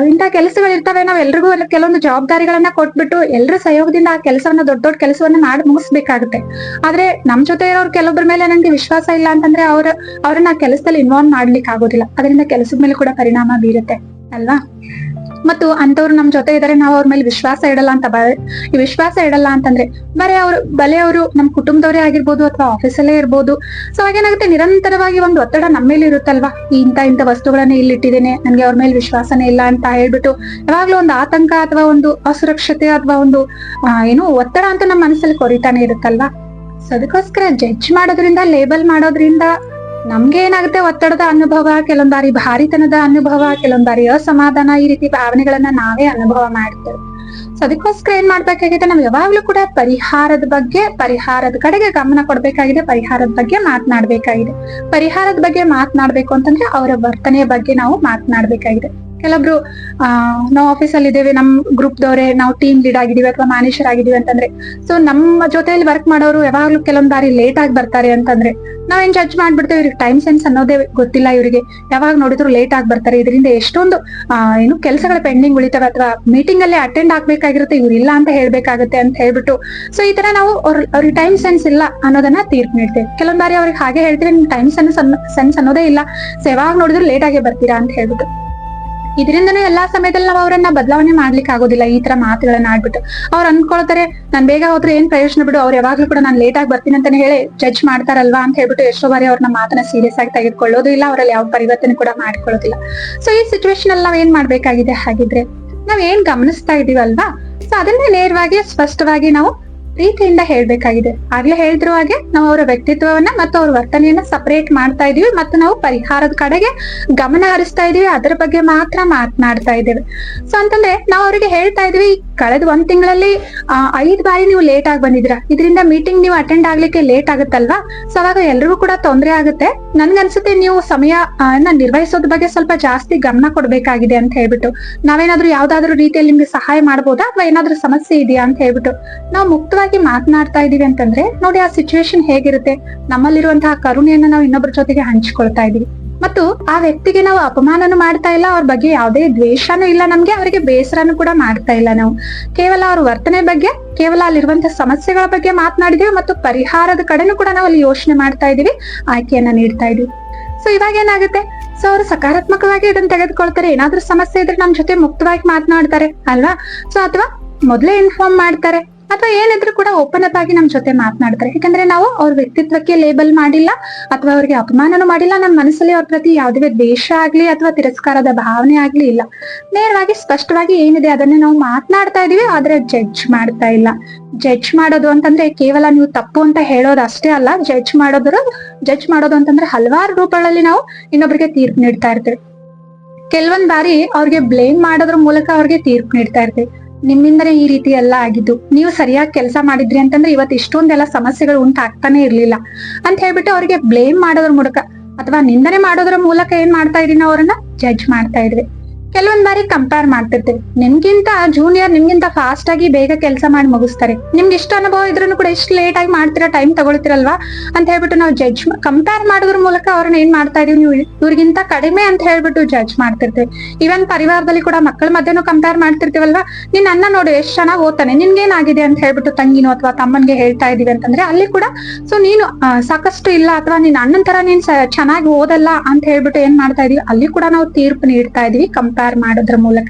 ಇಂಥ ಕೆಲಸಗಳಿರ್ತವೆ, ನಾವ್ ಎಲ್ರಿಗೂ ಕೆಲವೊಂದು ಜವಾಬ್ದಾರಿಗಳನ್ನ ಕೊಟ್ಬಿಟ್ಟು ಎಲ್ಲರ ಸಹಯೋಗದಿಂದ ಆ ಕೆಲಸವನ್ನ ದೊಡ್ಡ ಕೆಲಸವನ್ನ ಮಾಡಿ ಮುಗಿಸ್ಬೇಕಾಗುತ್ತೆ. ಆದ್ರೆ ನಮ್ ಜೊತೆ ಇರೋರು ಕೆಲವೊಬ್ಬರ ಮೇಲೆ ನಂಗೆ ವಿಶ್ವಾಸ ಇಲ್ಲ ಅಂತಂದ್ರೆ ಅವ್ರನ್ನ ಕೆಲಸದಲ್ಲಿ ಇನ್ವಾಲ್ವ್ ಮಾಡ್ಲಿಕ್ಕೆ ಆಗೋದಿಲ್ಲ, ಅದರಿಂದ ಕೆಲಸದ ಮೇಲೆ ಕೂಡ ಪರಿಣಾಮ ಬೀರುತ್ತೆ. ಅಲ್ವಾ. ಮತ್ತು ಅಂತವ್ರು ನಮ್ ಜೊತೆ ಇದಾರೆ, ನಾವು ಅವ್ರ ಮೇಲೆ ವಿಶ್ವಾಸ ಇಡಲ್ಲ ಅಂತ ಈ ವಿಶ್ವಾಸ ಇಡಲ್ಲ ಅಂತಂದ್ರೆ ಬಲೆ ಅವರು ನಮ್ ಕುಟುಂಬದವರೇ ಆಗಿರ್ಬೋದು ಅಥವಾ ಆಫೀಸಲ್ಲೇ ಇರ್ಬೋದು. ಸೊ ಅವಾಗೇನಾಗುತ್ತೆ, ನಿರಂತರವಾಗಿ ಒಂದು ಒತ್ತಡ ನಮ್ಮ ಮೇಲೆ ಇರುತ್ತಲ್ವಾ, ಇಂತ ವಸ್ತುಗಳನ್ನ ಇಲ್ಲಿಟ್ಟಿದ್ದೇನೆ, ನನ್ಗೆ ಅವ್ರ ಮೇಲೆ ವಿಶ್ವಾಸನೇ ಇಲ್ಲ ಅಂತ ಹೇಳ್ಬಿಟ್ಟು ಯಾವಾಗ್ಲೂ ಒಂದು ಆತಂಕ ಅಥವಾ ಒಂದು ಅಸುರಕ್ಷತೆ ಅಥವಾ ಒಂದು ಒತ್ತಡ ಅಂತ ನಮ್ಮ ಮನಸ್ಸಲ್ಲಿ ಕೊರಿತಾನೆ ಇರುತ್ತಲ್ವಾ. ಸೊ ಅದಕ್ಕೋಸ್ಕರ ಜಡ್ಜ್ ಮಾಡೋದ್ರಿಂದ, ಲೇಬಲ್ ಮಾಡೋದ್ರಿಂದ ನಮ್ಗೆ ಏನಾಗುತ್ತೆ, ಒತ್ತಡದ ಅನುಭವ, ಕೆಲವೊಂದ್ ಬಾರಿ ಭಾರಿತನದ ಅನುಭವ, ಕೆಲವೊಂದ್ ಬಾರಿ ಅಸಮಾಧಾನ, ಈ ರೀತಿ ಭಾವನೆಗಳನ್ನ ನಾವೇ ಅನುಭವ ಮಾಡ್ತೇವೆ. ಸೊ ಅದಕ್ಕೋಸ್ಕರ ಏನ್ ಮಾಡ್ಬೇಕಾಗಿದೆ, ನಾವ್ ಯಾವಾಗ್ಲೂ ಕೂಡ ಪರಿಹಾರದ ಕಡೆಗೆ ಗಮನ ಕೊಡ್ಬೇಕಾಗಿದೆ, ಪರಿಹಾರದ ಬಗ್ಗೆ ಮಾತನಾಡ್ಬೇಕಾಗಿದೆ. ಪರಿಹಾರದ ಬಗ್ಗೆ ಮಾತನಾಡ್ಬೇಕು ಅಂತಂದ್ರೆ ಅವರ ವರ್ತನೆಯ ಬಗ್ಗೆ ನಾವು ಮಾತನಾಡ್ಬೇಕಾಗಿದೆ. ಕೆಲವೊಬ್ರು ನಾವು ಆಫೀಸಲ್ಲಿ ಇದ್ದೇವೆ, ನಮ್ ಗ್ರೂಪ್ ದವರೇ, ನಾವು ಟೀಮ್ ಲೀಡ್ ಆಗಿದೀವಿ ಅಥವಾ ಮ್ಯಾನೇಜರ್ ಆಗಿದೀವಿ ಅಂತಂದ್ರೆ, ಸೊ ನಮ್ಮ ಜೊತೆಯಲ್ಲಿ ವರ್ಕ್ ಮಾಡೋರು ಯಾವಾಗ್ಲೂ ಕೆಲವೊಂದ್ ಬಾರಿ ಲೇಟ್ ಆಗಿ ಬರ್ತಾರೆ ಅಂತಂದ್ರೆ ನಾವೇನ್ ಜಡ್ಜ್ ಮಾಡ್ಬಿಡ್ತೇವೆ, ಇವ್ರಿಗೆ ಟೈಮ್ ಸೆನ್ಸ್ ಅನ್ನೋದೇ ಗೊತ್ತಿಲ್ಲ, ಇವರಿಗೆ ಯಾವಾಗ ನೋಡಿದ್ರು ಲೇಟ್ ಆಗಿ ಬರ್ತಾರೆ, ಇದರಿಂದ ಎಷ್ಟೊಂದು ಕೆಲಸಗಳ ಪೆಂಡಿಂಗ್ ಉಳಿತವೆ, ಅಥವಾ ಮೀಟಿಂಗ್ ಅಲ್ಲಿ ಅಟೆಂಡ್ ಆಗ್ಬೇಕಾಗಿರುತ್ತೆ, ಇವ್ರು ಇಲ್ಲ ಅಂತ ಹೇಳ್ಬೇಕಾಗುತ್ತೆ ಅಂತ ಹೇಳ್ಬಿಟ್ಟು, ಸೊ ಈ ತರ ನಾವು ಅವ್ರಿಗೆ ಟೈಮ್ ಸೆನ್ಸ್ ಇಲ್ಲ ಅನ್ನೋದನ್ನ ತೀರ್ಪು ನೀಡ್ತೇವೆ. ಕೆಲವೊಂದ್ ಬಾರಿ ಅವ್ರಿಗೆ ಹಾಗೆ ಹೇಳ್ತೀವಿ, ನಿಮ್ ಟೈಮ್ ಸೆನ್ಸ್ ಅನ್ನೋದೇ ಇಲ್ಲ, ಸೊ ಯಾವಾಗ ನೋಡಿದ್ರು ಲೇಟ್ ಆಗಿ ಬರ್ತೀರಾ ಅಂತ ಹೇಳ್ಬಿಟ್ಟು. ಇದರಿಂದನೂ ಎಲ್ಲಾ ಸಮಯದಲ್ಲಿ ನಾವು ಅವರನ್ನ ಬದಲಾವಣೆ ಮಾಡ್ಲಿಕ್ಕೆ ಆಗೋದಿಲ್ಲ. ಈ ತರ ಮಾತುಗಳನ್ನ ಆಡ್ಬಿಟ್ಟು ಅವ್ರು ಅನ್ಕೊಳ್ತಾರೆ, ನಾನ್ ಬೇಗ ಹೋದ್ರೆ ಏನ್ ಪ್ರಯೋಜನ ಬಿಡು, ಅವ್ರು ಯಾವಾಗ್ಲೂ ಕೂಡ ನಾನು ಲೇಟ್ ಆಗಿ ಬರ್ತೀನಿ ಅಂತಾನೆ ಹೇಳಿ ಜಡ್ಜ್ ಮಾಡ್ತಾರಲ್ವಾ ಅಂತ ಹೇಳ್ಬಿಟ್ಟು ಎಷ್ಟೋ ಬಾರಿ ಅವ್ರನ್ನ ಮಾತನ್ನ ಸೀರಿಯಸ್ ಆಗಿ ತೆಗೆದುಕೊಳ್ಳೋದು ಇಲ್ಲ, ಅವರಲ್ಲಿ ಯಾವ ಪರಿವರ್ತನೆ ಕೂಡ ಮಾಡ್ಕೊಳ್ಳೋದಿಲ್ಲ. ಸೊ ಈ ಸಿಚುವೇಶನ್ ಅಲ್ಲಿ ನಾವ್ ಏನ್ ಮಾಡ್ಬೇಕಾಗಿದೆ, ಹಾಗಿದ್ರೆ ನಾವ್ ಏನ್ ಗಮನಿಸ್ತಾ ಇದೀವಲ್ವಾ, ಸೊ ಅದನ್ನೇ ನೇರವಾಗಿ ಸ್ಪಷ್ಟವಾಗಿ ನಾವು ಪ್ರೀತಿಯಿಂದ ಹೇಳ್ಬೇಕಾಗಿದೆ. ಆಗ್ಲೇ ಹೇಳಿದ್ರು ಹಾಗೆ ನಾವು ಅವರ ವ್ಯಕ್ತಿತ್ವವನ್ನ ಮತ್ತು ಅವ್ರ ವರ್ತನೆಯನ್ನ ಸಪರೇಟ್ ಮಾಡ್ತಾ ಇದೀವಿ, ಮತ್ತು ನಾವು ಪರಿಹಾರದ ಕಡೆಗೆ ಗಮನ ಹರಿಸ್ತಾ ಇದೀವಿ, ಅದರ ಬಗ್ಗೆ ಮಾತ್ರ ಮಾತನಾಡ್ತಾ ಇದ್ದೇವೆ. ಸೊ ಅಂತಂದ್ರೆ ನಾವು ಅವ್ರಿಗೆ ಹೇಳ್ತಾ ಇದೀವಿ, ಕಳೆದ 1 ತಿಂಗಳಲ್ಲಿ 5 ಬಾರಿ ನೀವು ಲೇಟ್ ಆಗಿ ಬಂದಿದ್ದೀರಾ, ಇದರಿಂದ ಮೀಟಿಂಗ್ ನೀವು ಅಟೆಂಡ್ ಆಗ್ಲಿಕ್ಕೆ ಲೇಟ್ ಆಗುತ್ತಲ್ವಾ, ಸೊ ಅವಾಗ ಎಲ್ರಿಗೂ ಕೂಡ ತೊಂದರೆ ಆಗುತ್ತೆ. ನನ್ಗನ್ಸುತ್ತೆ ನೀವು ಸಮಯ ನಿರ್ವಹಿಸೋದ್ ಬಗ್ಗೆ ಸ್ವಲ್ಪ ಜಾಸ್ತಿ ಗಮನ ಕೊಡ್ಬೇಕಾಗಿದೆ ಅಂತ ಹೇಳ್ಬಿಟ್ಟು, ನಾವೇನಾದ್ರೂ ಯಾವ್ದಾದ್ರು ರೀತಿಯಲ್ಲಿ ನಿಮ್ಗೆ ಸಹಾಯ ಮಾಡ್ಬೋದಾ ಅಥವಾ ಏನಾದ್ರೂ ಸಮಸ್ಯೆ ಇದೆಯಾ ಅಂತ ಹೇಳ್ಬಿಟ್ಟು ನಾವು ಮುಕ್ತವಾಗಿ ಮಾತನಾಡ್ತಾ ಇದೀವಿ ಅಂತಂದ್ರೆ ನೋಡಿ ಆ ಸಿಚುವೇಶನ್ ಹೇಗಿರುತ್ತೆ, ನಮ್ಮಲ್ಲಿರುವಂತಹ ಕರುಣೆಯನ್ನ ನಾವು ಇನ್ನೊಬ್ಬರ ಜೊತೆಗೆ ಹಂಚ್ಕೊಳ್ತಾ ಇದೀವಿ. ಮತ್ತು ಆ ವ್ಯಕ್ತಿಗೆ ನಾವು ಅಪಮಾನನು ಮಾಡ್ತಾ ಇಲ್ಲ, ಅವ್ರ ಬಗ್ಗೆ ಯಾವುದೇ ದ್ವೇಷನೂ ಇಲ್ಲ ನಮ್ಗೆ, ಅವರಿಗೆ ಬೇಸರನು ಕೂಡ ಮಾಡ್ತಾ ಇಲ್ಲ. ನಾವು ಕೇವಲ ಅವ್ರ ವರ್ತನೆ ಬಗ್ಗೆ, ಕೇವಲ ಅಲ್ಲಿರುವಂತಹ ಸಮಸ್ಯೆಗಳ ಬಗ್ಗೆ ಮಾತನಾಡಿದೀವಿ, ಮತ್ತು ಪರಿಹಾರದ ಕಡೆನೂ ಕೂಡ ನಾವು ಅಲ್ಲಿ ಯೋಚನೆ ಮಾಡ್ತಾ ಇದೀವಿ, ಆಯ್ಕೆಯನ್ನ ನೀಡ್ತಾ ಇದೀವಿ. ಸೊ ಇವಾಗ ಏನಾಗುತ್ತೆ, ಸೊ ಅವರು ಸಕಾರಾತ್ಮಕವಾಗಿ ಇದನ್ನ ತೆಗೆದುಕೊಳ್ತಾರೆ, ಏನಾದ್ರೂ ಸಮಸ್ಯೆ ಇದ್ರೆ ನಮ್ ಜೊತೆ ಮುಕ್ತವಾಗಿ ಮಾತನಾಡ್ತಾರೆ ಅಲ್ವಾ. ಸೊ ಅಥವಾ ಮೊದ್ಲೇ ಇನ್ಫಾರ್ಮ್ ಮಾಡ್ತಾರೆ, ಅಥವಾ ಏನಿದ್ರು ಕೂಡ ಓಪನ್ ಅಪ್ ಆಗಿ ನಮ್ ಜೊತೆ ಮಾತನಾಡ್ತಾರೆ. ಯಾಕಂದ್ರೆ ನಾವು ಅವ್ರ ವ್ಯಕ್ತಿತ್ವಕ್ಕೆ ಲೇಬಲ್ ಮಾಡಿಲ್ಲ ಅಥವಾ ಅವ್ರಿಗೆ ಅಪಮಾನನೂ ಮಾಡಿಲ್ಲ, ನಮ್ಮ ಮನಸ್ಸಲ್ಲಿ ಅವ್ರ ಪ್ರತಿ ಯಾವುದೇ ದ್ವೇಷ ಆಗ್ಲಿ ಅಥವಾ ತಿರಸ್ಕಾರದ ಭಾವನೆ ಆಗ್ಲಿ ಇಲ್ಲ. ನೇರವಾಗಿ ಸ್ಪಷ್ಟವಾಗಿ ಏನಿದೆ ಅದನ್ನೇ ನಾವು ಮಾತನಾಡ್ತಾ ಇದೀವಿ, ಆದ್ರೆ ಜಡ್ಜ್ ಮಾಡ್ತಾ ಇಲ್ಲ. ಜಡ್ಜ್ ಮಾಡೋದು ಅಂತಂದ್ರೆ ಕೇವಲ ನೀವು ತಪ್ಪು ಅಂತ ಹೇಳೋದು ಅಷ್ಟೇ ಅಲ್ಲ, ಜಡ್ಜ್ ಮಾಡೋದು ಅಂತಂದ್ರೆ ಹಲವಾರು ರೂಪಗಳಲ್ಲಿ ನಾವು ಇನ್ನೊಬ್ರಿಗೆ ತೀರ್ಪು ನೀಡ್ತಾ ಇರ್ತೀವಿ. ಕೆಲವೊಂದ್ ಬಾರಿ ಅವ್ರಿಗೆ ಬ್ಲೇಮ್ ಮಾಡೋದ್ರ ಮೂಲಕ ಅವ್ರಿಗೆ ತೀರ್ಪು ನೀಡ್ತಾ ಇರ್ತೀವಿ, ನಿಮ್ಮಿಂದನೇ ಈ ರೀತಿ ಎಲ್ಲ ಆಗಿದ್ದು, ನೀವು ಸರಿಯಾಗಿ ಕೆಲಸ ಮಾಡಿದ್ರಿ ಅಂತಂದ್ರೆ ಇವತ್ತು ಇಷ್ಟೊಂದೆಲ್ಲ ಸಮಸ್ಯೆಗಳು ಉಂಟಾಗ್ತಾನೆ ಇರ್ಲಿಲ್ಲ ಅಂತ ಹೇಳ್ಬಿಟ್ಟು ಅವ್ರಿಗೆ ಬ್ಲೇಮ್ ಮಾಡೋದ್ರ ಮೂಲಕ ಅಥವಾ ನಿಂದನೆ ಮಾಡೋದ್ರ ಮೂಲಕ ಏನ್ ಮಾಡ್ತಾ ಇದೀವಿ, ಅವ್ರನ್ನ ಜಡ್ಜ್ ಮಾಡ್ತಾ ಇದ್ವಿ. ಕೆಲವೊಂದ್ ಬಾರಿ ಕಂಪೇರ್ ಮಾಡ್ತಿರ್ತೀವಿ, ನಿಮ್ಗಿಂತ ಜೂನಿಯರ್ ನಿಮ್ಗಿಂತ ಫಾಸ್ಟ್ ಆಗಿ ಬೇಗ ಕೆಲಸ ಮಾಡಿ ಮುಗಿಸ್ತಾರೆ, ನಿಮ್ಗೆ ಇಷ್ಟ ಅನುಭವ ಇದ್ರೂ ಕೂಡ ಇಷ್ಟು ಲೇಟ್ ಆಗಿ ಮಾಡ್ತೀರಾ, ಟೈಮ್ ತಗೊಳ್ತಿರಲ್ವಾ ಅಂತ ಹೇಳ್ಬಿಟ್ಟು ನಾವು ಕಂಪೇರ್ ಮಾಡೋದ್ರ ಮೂಲಕ ಅವ್ರನ್ನ ಏನ್ ಮಾಡ್ತಾ ಇದೀವಿ, ನೀವು ಇವ್ರಿಗಿಂತ ಕಡಿಮೆ ಅಂತ ಹೇಳ್ಬಿಟ್ಟು ಜಡ್ಜ್ ಮಾಡ್ತಿರ್ತೀವಿ. ಈವನ್ ಪರಿವಾರದಲ್ಲಿ ಕೂಡ ಮಕ್ಕಳ ಮಧ್ಯನೂ ಕಂಪೇರ್ ಮಾಡ್ತಿರ್ತೀವಲ್ವಾ, ನಿನ್ ಅಣ್ಣ ನೋಡು ಎಷ್ಟ್ ಚೆನ್ನಾಗಿ ಓದ್ತಾನೆ, ನಿನ್ಗೇನಾಗಿದೆ ಅಂತ ಹೇಳ್ಬಿಟ್ಟು ತಂಗಿನೋ ಅಥವಾ ತಮ್ಮನ್ಗೆ ಹೇಳ್ತಾ ಇದೀವಿ ಅಂತಂದ್ರೆ ಅಲ್ಲಿ ಕೂಡ ಸೊ ನೀನು ಸಾಕಷ್ಟು ಇಲ್ಲ ಅಥವಾ ನಿನ್ ಅಣ್ಣನ್ ತರ ನೀನ್ ಚೆನ್ನಾಗಿ ಓದಲ್ಲ ಅಂತ ಹೇಳ್ಬಿಟ್ಟು ಏನ್ ಮಾಡ್ತಾ ಇದೀವಿ, ಅಲ್ಲಿ ಕೂಡ ನಾವು ತೀರ್ಪು ನೀಡ್ತಾ ಇದೀವಿ ಕಂಪೇರ್ ಮಾಡೋದ್ರ ಮೂಲಕ.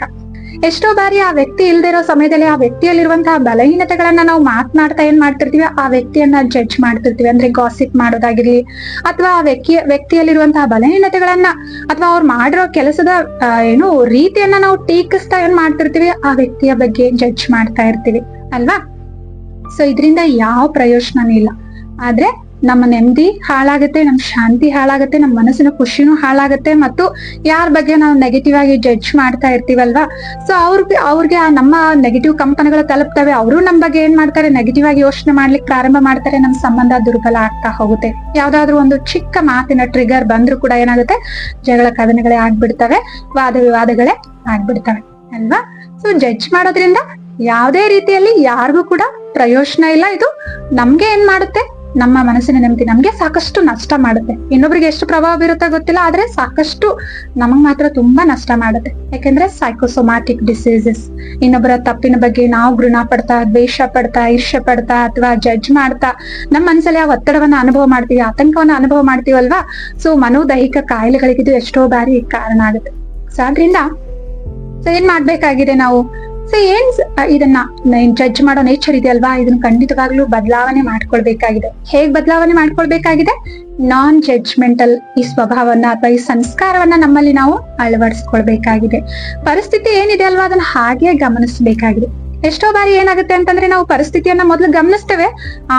ಎಷ್ಟೋ ಬಾರಿ ಆ ವ್ಯಕ್ತಿ ಇಲ್ದಿರೋ ಸಮಯದಲ್ಲಿ ಆ ವ್ಯಕ್ತಿಯಲ್ಲಿರುವಂತಹ ಬಲಹೀನತೆಗಳನ್ನ ನಾವು ಮಾತನಾಡ್ತಾ ಏನ್ ಮಾಡ್ತಿರ್ತೀವಿ, ಆ ವ್ಯಕ್ತಿಯನ್ನ ಜಡ್ಜ್ ಮಾಡ್ತಿರ್ತೀವಿ. ಅಂದ್ರೆ ಗಾಸಿಪ್ ಮಾಡೋದಾಗಿರ್ಲಿ ಅಥವಾ ಆ ವ್ಯಕ್ತಿಯಲ್ಲಿರುವಂತಹ ಬಲಹೀನತೆಗಳನ್ನ ಅಥವಾ ಅವ್ರು ಮಾಡಿರೋ ಕೆಲಸದ ರೀತಿಯನ್ನ ನಾವು ಟೀಕಿಸ್ತಾ ಏನ್ ಮಾಡ್ತಿರ್ತೀವಿ, ಆ ವ್ಯಕ್ತಿಯ ಬಗ್ಗೆ ಜಡ್ಜ್ ಮಾಡ್ತಾ ಇರ್ತೀವಿ ಅಲ್ವಾ. ಸೊ ಇದರಿಂದ ಯಾವ ಪ್ರಯೋಜನನೂ ಇಲ್ಲ, ಆದ್ರೆ ನಮ್ಮ ನೆಮ್ಮದಿ ಹಾಳಾಗುತ್ತೆ, ನಮ್ ಶಾಂತಿ ಹಾಳಾಗುತ್ತೆ, ನಮ್ಮ ಮನಸ್ಸಿನ ಖುಷಿನೂ ಹಾಳಾಗುತ್ತೆ. ಮತ್ತು ಯಾರ ಬಗ್ಗೆ ನಾವು ನೆಗೆಟಿವ್ ಆಗಿ ಜಡ್ಜ್ ಮಾಡ್ತಾ ಇರ್ತೀವಲ್ವಾ, ಸೊ ಅವ್ರಿಗೆ ಆ ನಮ್ಮ ನೆಗೆಟಿವ್ ಕಂಪನಿಗಳು ತಲುಪ್ತವೆ, ಅವರು ನಮ್ ಬಗ್ಗೆ ಏನ್ ಮಾಡ್ತಾರೆ, ನೆಗೆಟಿವ್ ಆಗಿ ಯೋಚನೆ ಮಾಡ್ಲಿಕ್ಕೆ ಪ್ರಾರಂಭ ಮಾಡ್ತಾರೆ, ನಮ್ ಸಂಬಂಧ ದುರ್ಬಲ ಆಗ್ತಾ ಹೋಗುತ್ತೆ. ಯಾವ್ದಾದ್ರು ಒಂದು ಚಿಕ್ಕ ಮಾತಿನ ಟ್ರಿಗರ್ ಬಂದ್ರು ಕೂಡ ಏನಾಗುತ್ತೆ, ಜಗಳ ಕದನಗಳೇ ಆಗ್ಬಿಡ್ತವೆ, ವಾದ ವಿವಾದಗಳೇ ಆಗ್ಬಿಡ್ತವೆ ಅಲ್ವಾ. ಸೊ ಜಡ್ಜ್ ಮಾಡೋದ್ರಿಂದ ಯಾವುದೇ ರೀತಿಯಲ್ಲಿ ಯಾರಿಗೂ ಕೂಡ ಪ್ರಯೋಜನ ಇಲ್ಲ. ಇದು ನಮ್ಗೆ ಏನ್ ಮಾಡುತ್ತೆ, ನಮ್ಮ ಮನಸ್ಸಿನ ನೆಮ್ಮದಿ ನಮ್ಗೆ ಸಾಕಷ್ಟು ನಷ್ಟ ಮಾಡುತ್ತೆ. ಇನ್ನೊಬ್ರಿಗೆ ಎಷ್ಟು ಪ್ರಭಾವ ಬೀರುತ್ತೋ ಗೊತ್ತಿಲ್ಲ, ಆದ್ರೆ ಸಾಕಷ್ಟು ನಮಗ್ ಮಾತ್ರ ತುಂಬಾ ನಷ್ಟ ಮಾಡುತ್ತೆ. ಯಾಕಂದ್ರೆ ಸೈಕೋಸೊಮ್ಯಾಟಿಕ್ ಡಿಸೀಸಸ್, ಇನ್ನೊಬ್ಬರ ತಪ್ಪಿನ ಬಗ್ಗೆ ನಾವು ಘೃಣ ಪಡ್ತಾ, ದ್ವೇಷ ಪಡ್ತಾ, ಈರ್ಷ್ಯ ಪಡ್ತಾ ಅಥವಾ ಜಡ್ಜ್ ಮಾಡ್ತಾ ನಮ್ಮ ಮನಸ್ಸಲ್ಲಿ ಆ ಒತ್ತಡವನ್ನ ಅನುಭವ ಮಾಡ್ತೀವಿ, ಆತಂಕವನ್ನ ಅನುಭವ ಮಾಡ್ತೀವಲ್ವಾ. ಸೊ ಮನೋದೈಹಿಕ ಕಾಯಿಲೆಗಳಿಗಿದು ಎಷ್ಟೋ ಬಾರಿ ಕಾರಣ ಆಗುತ್ತೆ. ಸೊ ಆದ್ರಿಂದ ಸೊ ಏನ್ ಮಾಡ್ಬೇಕಾಗಿದೆ ನಾವು? ಸೊ ಇದನ್ನ ಜಡ್ಜ್ ಮಾಡೋ ನೇಚರ್ ಇದೆ ಅಲ್ವಾ, ಇದನ್ನ ಖಂಡಿತವಾಗ್ಲೂ ಬದಲಾವಣೆ ಮಾಡ್ಕೊಳ್ಬೇಕಾಗಿದೆ. ಹೇಗ್ ಬದಲಾವಣೆ ಮಾಡ್ಕೊಳ್ಬೇಕಾಗಿದೆ? ನಾನ್ ಜಡ್ಜ್ಮೆಂಟಲ್ ಈ ಸ್ವಭಾವವನ್ನ ಅಥವಾ ಈ ಸಂಸ್ಕಾರವನ್ನ ನಮ್ಮಲ್ಲಿ ನಾವು ಅಳವಡಿಸ್ಕೊಳ್ಬೇಕಾಗಿದೆ. ಪರಿಸ್ಥಿತಿ ಏನಿದೆ ಅಲ್ವಾ, ಅದನ್ನ ಹಾಗೆ ಗಮನಿಸಬೇಕಾಗಿದೆ. ಎಷ್ಟೋ ಬಾರಿ ಏನಾಗುತ್ತೆ ಅಂತಂದ್ರೆ, ನಾವು ಪರಿಸ್ಥಿತಿಯನ್ನ ಮೊದಲು ಗಮನಿಸ್ತೇವೆ,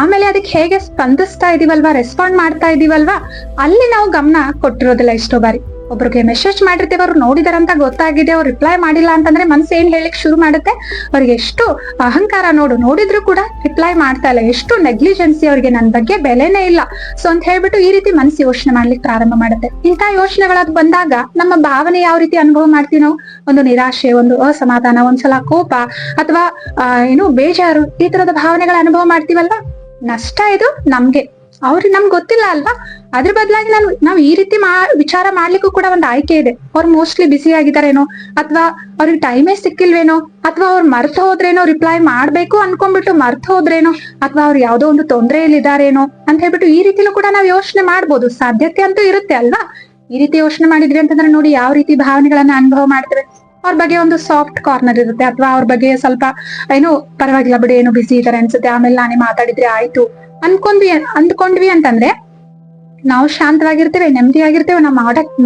ಆಮೇಲೆ ಅದಕ್ಕೆ ಹೇಗೆ ಸ್ಪಂದಿಸ್ತಾ ಇದೀವಲ್ವಾ, ರೆಸ್ಪಾಂಡ್ ಮಾಡ್ತಾ ಇದೀವಲ್ವಾ, ಅಲ್ಲಿ ನಾವು ಗಮನ ಕೊಟ್ಟಿರೋದಿಲ್ಲ. ಎಷ್ಟೋ ಬಾರಿ ಒಬ್ರಿಗೆ ಮೆಸೇಜ್ ಮಾಡಿರ್ತೇವೆ, ಅವ್ರು ನೋಡಿದಾರಂತ ಗೊತ್ತಾಗಿದೆ, ಅವ್ರು ರಿಪ್ಲೈ ಮಾಡಿಲ್ಲ ಅಂತಂದ್ರೆ ಮನ್ಸು ಏನ್ ಹೇಳಿಕ್ ಶುರು ಮಾಡುತ್ತೆ, ಅವ್ರಿಗೆ ಎಷ್ಟು ಅಹಂಕಾರ ನೋಡಿದ್ರು ಕೂಡ ರಿಪ್ಲೈ ಮಾಡ್ತಾ ಇಲ್ಲ, ಎಷ್ಟು ನೆಗ್ಲಿಜೆನ್ಸಿ, ಅವ್ರಿಗೆ ನನ್ ಬಗ್ಗೆ ಬೆಲೆನೇ ಇಲ್ಲ. ಸೊ ಅಂತ ಹೇಳ್ಬಿಟ್ಟು ಈ ರೀತಿ ಮನಸ್ಸು ಯೋಚನೆ ಮಾಡ್ಲಿಕ್ಕೆ ಪ್ರಾರಂಭ ಮಾಡುತ್ತೆ. ಇಂಥ ಯೋಚನೆಗಳಾದ್ ಬಂದಾಗ ನಮ್ಮ ಭಾವನೆ ಯಾವ ರೀತಿ ಅನುಭವ ಮಾಡ್ತೀವಿ ನಾವು? ಒಂದು ನಿರಾಶೆ, ಒಂದು ಅಸಮಾಧಾನ, ಒಂದ್ಸಲ ಕೋಪ, ಅಥವಾ ಬೇಜಾರು, ಈ ತರದ ಭಾವನೆಗಳ ಅನುಭವ ಮಾಡ್ತೀವಲ್ವಾ. ನಷ್ಟ ಇದು ನಮ್ಗೆ, ಅವ್ರಿಗೆ ನಮ್ಗೆ ಗೊತ್ತಿಲ್ಲ ಅಲ್ವಾ. ಅದ್ರ ಬದಲಾಗಿ ನಾವು ಈ ರೀತಿ ವಿಚಾರ ಮಾಡ್ಲಿಕ್ಕೂ ಕೂಡ ಒಂದು ಆಯ್ಕೆ ಇದೆ. ಅವ್ರು ಮೋಸ್ಟ್ಲಿ ಬಿಸಿ ಆಗಿದಾರೇನೋ, ಅಥವಾ ಅವ್ರಿಗೆ ಟೈಮೇ ಸಿಕ್ಕಿಲ್ವೇನೋ, ಅಥವಾ ಅವ್ರು ಮರ್ತು ಹೋದ್ರೇನೋ, ರಿಪ್ಲೈ ಮಾಡ್ಬೇಕು ಅನ್ಕೊಂಡ್ಬಿಟ್ಟು ಮರ್ತು ಹೋದ್ರೇನೋ, ಅಥವಾ ಅವ್ರು ಯಾವ್ದೋ ಒಂದು ತೊಂದರೆಯಲ್ಲಿ ಇದಾರೇನೋ ಅಂತ ಹೇಳ್ಬಿಟ್ಟು ಈ ರೀತಿಲೂ ಕೂಡ ನಾವು ಯೋಚನೆ ಮಾಡ್ಬೋದು. ಸಾಧ್ಯತೆ ಅಂತೂ ಇರುತ್ತೆ ಅಲ್ವಾ. ಈ ರೀತಿ ಯೋಚನೆ ಮಾಡಿದ್ರಿ ಅಂತಂದ್ರೆ ನೋಡಿ ಯಾವ ರೀತಿ ಭಾವನೆಗಳನ್ನ ಅನುಭವ ಮಾಡ್ತೇವೆ. ಅವ್ರ ಬಗ್ಗೆ ಒಂದು ಸಾಫ್ಟ್ ಕಾರ್ನರ್ ಇರುತ್ತೆ, ಅಥವಾ ಅವ್ರ ಬಗ್ಗೆ ಸ್ವಲ್ಪ ಪರವಾಗಿಲ್ಲ ಬಿಡಿ, ಏನೋ ಬಿಸಿ ಇದಾರೆ ಅನ್ಸುತ್ತೆ, ಆಮೇಲೆ ನಾನೇ ಮಾತಾಡಿದ್ರೆ ಆಯ್ತು ಅಂದ್ಕೊಂಡ್ವಿ ಅಂತಂದ್ರೆ ನಾವು ಶಾಂತವಾಗಿರ್ತೇವೆ, ನೆಮ್ಮದಿಯಾಗಿರ್ತೇವೆ, ನಾವು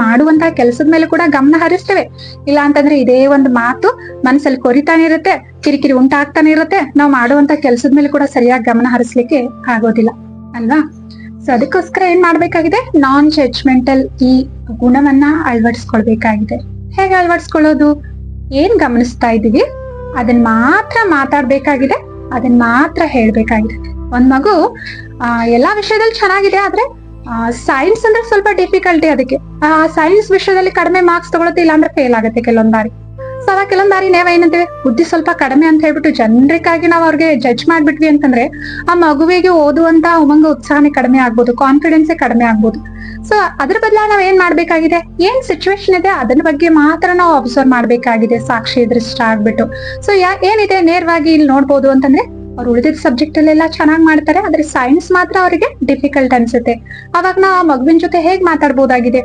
ಮಾಡುವಂತಹ ಕೆಲಸದ ಮೇಲೆ ಕೂಡ ಗಮನ ಹರಿಸ್ತೇವೆ. ಇಲ್ಲ ಅಂತಂದ್ರೆ ಇದೇ ಒಂದು ಮಾತು ಮನಸ್ಸಲ್ಲಿ ಕೊರಿತಾನೆ ಇರುತ್ತೆ, ಕಿರಿಕಿರಿ ಉಂಟಾಗ್ತಾನೆ ಇರುತ್ತೆ, ನಾವು ಮಾಡುವಂತ ಕೆಲಸದ ಮೇಲೆ ಕೂಡ ಸರಿಯಾಗಿ ಗಮನ ಹರಿಸ್ಲಿಕ್ಕೆ ಆಗೋದಿಲ್ಲ ಅಲ್ವಾ. ಸೊ ಅದಕ್ಕೋಸ್ಕರ ಏನ್ ಮಾಡ್ಬೇಕಾಗಿದೆ? ನಾನ್ ಜಡ್ಜ್ಮೆಂಟಲ್ ಈ ಗುಣವನ್ನ ಅಳವಡಿಸ್ಕೊಳ್ಬೇಕಾಗಿದೆ. ಹೇಗೆ ಅಳವಡಿಸ್ಕೊಳ್ಳೋದು? ಏನ್ ಗಮನಿಸ್ತಾ ಇದೀವಿ ಅದನ್ನ ಮಾತ್ರ ಮಾತಾಡ್ಬೇಕಾಗಿದೆ, ಅದನ್ನ ಮಾತ್ರ ಹೇಳ್ಬೇಕಾಗಿದೆ. ಒಂದ್ ಮಗು ಎಲ್ಲಾ ವಿಷಯದಲ್ಲಿ ಚೆನ್ನಾಗಿದೆ, ಆದ್ರೆ ಸೈನ್ಸ್ ಅಂದ್ರೆ ಸ್ವಲ್ಪ ಡಿಫಿಕಲ್ಟಿ. ಅದಕ್ಕೆ ಸೈನ್ಸ್ ವಿಷಯದಲ್ಲಿ ಕಡಿಮೆ ಮಾರ್ಕ್ಸ್ ತಗೊಳುತ್ತೆ, ಇಲ್ಲಾಂದ್ರೆ ಫೇಲ್ ಆಗುತ್ತೆ ಕೆಲವೊಂದ್ ಬಾರಿ. ಸೊ ಅವಾಗ ಕೆಲವೊಂದ್ ಬಾರಿ ನಾವೇನಂತೇವೆ, ಬುದ್ಧಿ ಸ್ವಲ್ಪ ಕಡಿಮೆ ಅಂತ ಹೇಳ್ಬಿಟ್ಟು ಜನರಿಕ್ ಆಗಿ ನಾವು ಅವ್ರಿಗೆ ಜಡ್ಜ್ ಮಾಡ್ಬಿಟ್ವಿ ಅಂತಂದ್ರೆ ಆ ಮಗುವಿಗೆ ಓದುವಂತ ಉಮಂಗ ಉತ್ಸಾಹನೇ ಕಡಿಮೆ ಆಗ್ಬೋದು, ಕಾನ್ಫಿಡೆನ್ಸೇ ಕಡಿಮೆ ಆಗ್ಬೋದು. ಸೊ ಅದ್ರ ಬದಲಾಗಿ ನಾವ್ ಏನ್ ಮಾಡ್ಬೇಕಾಗಿದೆ? ಏನ್ ಸಿಚುವೇಶನ್ ಇದೆ ಅದನ್ನ ಬಗ್ಗೆ ಮಾತ್ರ ನಾವು ಅಬ್ಸರ್ವ್ ಮಾಡ್ಬೇಕಾಗಿದೆ, ಸಾಕ್ಷಿ ದೃಷ್ಟ ಆಗ್ಬಿಟ್ಟು. ಸೊ ಏನಿದೆ ನೇರವಾಗಿ ಇಲ್ಲಿ ನೋಡ್ಬೋದು ಅಂತಂದ್ರೆ, ಅವ್ರು ಉಳಿದಿದ್ದ ಸಬ್ಜೆಕ್ಟ್ ಅಲ್ಲೆಲ್ಲ ಚೆನ್ನಾಗಿ ಮಾಡ್ತಾರೆ, ಆದ್ರೆ ಸೈನ್ಸ್ ಮಾತ್ರ ಅವರಿಗೆ ಡಿಫಿಕಲ್ಟ್ ಅನ್ಸುತ್ತೆ. ಅವಾಗ ನಾವು ಆ ಮಗುವಿನ ಜೊತೆ ಹೇಗ್ ಮಾತಾಡ್ಬೋದಾಗಿದೆ?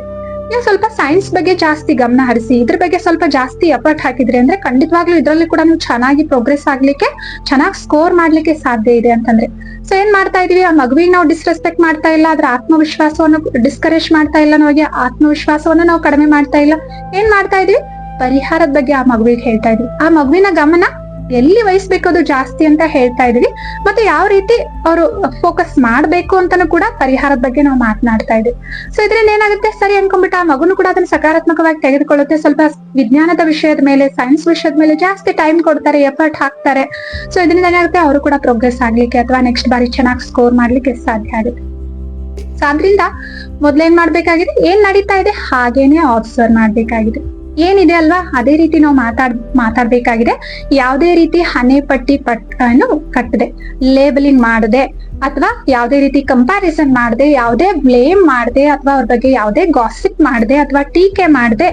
ನೀವು ಸ್ವಲ್ಪ ಸೈನ್ಸ್ ಬಗ್ಗೆ ಜಾಸ್ತಿ ಗಮನ ಹರಿಸಿ, ಇದ್ರ ಬಗ್ಗೆ ಸ್ವಲ್ಪ ಜಾಸ್ತಿ ಎಫರ್ಟ್ ಹಾಕಿದ್ರಿ ಅಂದ್ರೆ ಖಂಡಿತವಾಗ್ಲೂ ಇದ್ರಲ್ಲಿ ಕೂಡ ನೀವು ಚೆನ್ನಾಗಿ ಪ್ರೋಗ್ರೆಸ್ ಆಗ್ಲಿಕ್ಕೆ, ಚೆನ್ನಾಗಿ ಸ್ಕೋರ್ ಮಾಡ್ಲಿಕ್ಕೆ ಸಾಧ್ಯ ಇದೆ ಅಂತಂದ್ರೆ. ಸೊ ಏನ್ ಮಾಡ್ತಾ ಇದೀವಿ? ಆ ಮಗುವಿಗೆ ನಾವು ಡಿಸ್ರೆಸ್ಪೆಕ್ಟ್ ಮಾಡ್ತಾ ಇಲ್ಲ, ಅದ್ರ ಆತ್ಮವಿಶ್ವಾಸವನ್ನು ಡಿಸ್ಕರೇಜ್ ಮಾಡ್ತಾ ಇಲ್ಲ, ನಮಗೆ ಆತ್ಮವಿಶ್ವಾಸವನ್ನ ನಾವು ಕಡಿಮೆ ಮಾಡ್ತಾ ಇಲ್ಲ. ಏನ್ ಮಾಡ್ತಾ ಇದೀವಿ? ಪರಿಹಾರದ ಬಗ್ಗೆ ಆ ಮಗುವಿಗೆ ಹೇಳ್ತಾ ಇದೀವಿ. ಆ ಮಗುವಿನ ಗಮನ ಎಲ್ಲಿ ವಹಿಸ್ಬೇಕು ಅದು ಜಾಸ್ತಿ ಅಂತ ಹೇಳ್ತಾ ಇದೀವಿ. ಮತ್ತೆ ಯಾವ ರೀತಿ ಅವರು ಫೋಕಸ್ ಮಾಡ್ಬೇಕು ಅಂತಾನು ಕೂಡ ಪರಿಹಾರದ ಬಗ್ಗೆ ನಾವು ಮಾತನಾಡ್ತಾ ಇದೀವಿ. ಸೊ ಇದರಿಂದ ಏನಾಗುತ್ತೆ? ಸರಿ ಅನ್ಕೊಂಡ್ಬಿಟ್ಟು ಆ ಮಗುನು ಕೂಡ ಅದನ್ನ ಸಕಾರಾತ್ಮಕವಾಗಿ ತೆಗೆದುಕೊಳ್ಳುತ್ತೆ. ಸ್ವಲ್ಪ ವಿಜ್ಞಾನದ ವಿಷಯದ ಮೇಲೆ, ಸೈನ್ಸ್ ವಿಷಯದ ಮೇಲೆ ಜಾಸ್ತಿ ಟೈಮ್ ಕೊಡ್ತಾರೆ, ಎಫರ್ಟ್ ಹಾಕ್ತಾರೆ. ಸೊ ಇದರಿಂದ ಏನಾಗುತ್ತೆ? ಅವರು ಕೂಡ ಪ್ರೋಗ್ರೆಸ್ ಆಗ್ಲಿಕ್ಕೆ ಅಥವಾ ನೆಕ್ಸ್ಟ್ ಬಾರಿ ಚೆನ್ನಾಗಿ ಸ್ಕೋರ್ ಮಾಡ್ಲಿಕ್ಕೆ ಸಾಧ್ಯ ಆಗುತ್ತೆ. ಸೊ ಅದ್ರಿಂದ ಮೊದ್ಲೇನ್ ಮಾಡ್ಬೇಕಾಗಿದೆ? ಏನ್ ನಡೀತಾ ಇದೆ ಹಾಗೇನೆ ಅಬ್ಸರ್ವ್ ಮಾಡ್ಬೇಕಾಗಿದೆ. ಏನಿದೆ ಅಲ್ವಾ ಅದೇ ರೀತಿ ನಾವು ಮಾತಾಡ್ಬೇಕಾಗಿದೆ. ಯಾವುದೇ ರೀತಿ ಹಣೆ ಪಟ್ಟಿ ಕಟ್ಟದೆ, ಲೇಬಲಿಂಗ್ ಮಾಡದೆ, ಅಥವಾ ಯಾವುದೇ ರೀತಿ ಕಂಪ್ಯಾರಿಸನ್ ಮಾಡದೆ, ಯಾವುದೇ ಬ್ಲೇಮ್ ಮಾಡದೆ, ಅಥವಾ ಅವ್ರ ಬಗ್ಗೆ ಯಾವುದೇ ಗಾಸಿಪ್ ಮಾಡದೆ, ಅಥವಾ ಟೀಕೆ ಮಾಡದೆ,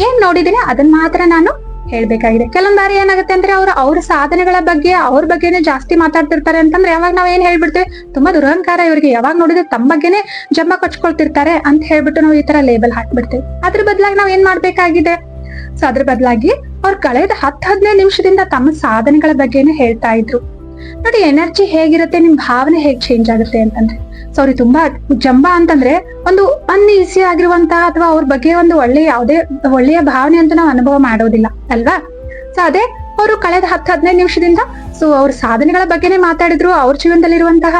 ಏನ್ ನೋಡಿದೀನಿ ಅದನ್ನ ಮಾತ್ರ ನಾನು ಹೇಳ್ಬೇಕಾಗಿದೆ. ಕೆಲವೊಂದ್ ಬಾರಿ ಏನಾಗುತ್ತೆ ಅಂದ್ರೆ ಅವ್ರ ಸಾಧನೆಗಳ ಬಗ್ಗೆ, ಅವ್ರ ಬಗ್ಗೆನೆ ಜಾಸ್ತಿ ಮಾತಾಡ್ತಿರ್ತಾರೆ ಅಂತಂದ್ರೆ ಯಾವಾಗ ನಾವ್ ಏನ್ ಹೇಳ್ಬಿಡ್ತೇವೆ? ತುಂಬಾ ದುರಹಂಕಾರ ಇವ್ರಿಗೆ, ಯಾವಾಗ ನೋಡಿದ್ರೆ ತಮ್ಮ ಬಗ್ಗೆನೆ ಜಂಬ ಕೊಚ್ಕೊಳ್ತಿರ್ತಾರೆ ಅಂತ ಹೇಳ್ಬಿಟ್ಟು ನಾವು ಈ ತರ ಲೇಬಲ್ ಹಾಕ್ಬಿಡ್ತೇವೆ. ಅದ್ರ ಬದಲಾಗಿ ನಾವ್ ಏನ್ ಮಾಡ್ಬೇಕಾಗಿದೆ? ಸೊ ಅದ್ರ ಬದಲಾಗಿ ಅವ್ರು ಕಳೆದ 10-15 ನಿಮಿಷದಿಂದ ತಮ್ಮ ಸಾಧನೆಗಳ ಬಗ್ಗೆನೆ ಹೇಳ್ತಾ ಇದ್ರು. ನೋಡಿ ಎನರ್ಜಿ ಹೇಗಿರುತ್ತೆ, ನಿಮ್ ಭಾವನೆ ಹೇಗ್ ಚೇಂಜ್ ಆಗುತ್ತೆ ಅಂತಂದ್ರೆ. ಸೊ ಅವ್ರಿಗೆ ತುಂಬಾ ಜಂಬ ಅಂತಂದ್ರೆ ಒಂದು ಅನ್ಈಸಿ ಆಗಿರುವಂತಹ, ಅಥವಾ ಅವ್ರ ಬಗ್ಗೆ ಒಂದು ಒಳ್ಳೆಯ ಭಾವನೆ ಅಂತ ನಾವು ಅನುಭವ ಮಾಡೋದಿಲ್ಲ ಅಲ್ವಾ. ಸೊ ಅದೇ ಅವರು ಕಳೆದ 10-15 ನಿಮಿಷದಿಂದ ಸೊ ಅವ್ರ ಸಾಧನೆಗಳ ಬಗ್ಗೆನೆ ಮಾತಾಡಿದ್ರು, ಅವ್ರ ಜೀವನದಲ್ಲಿರುವಂತಹ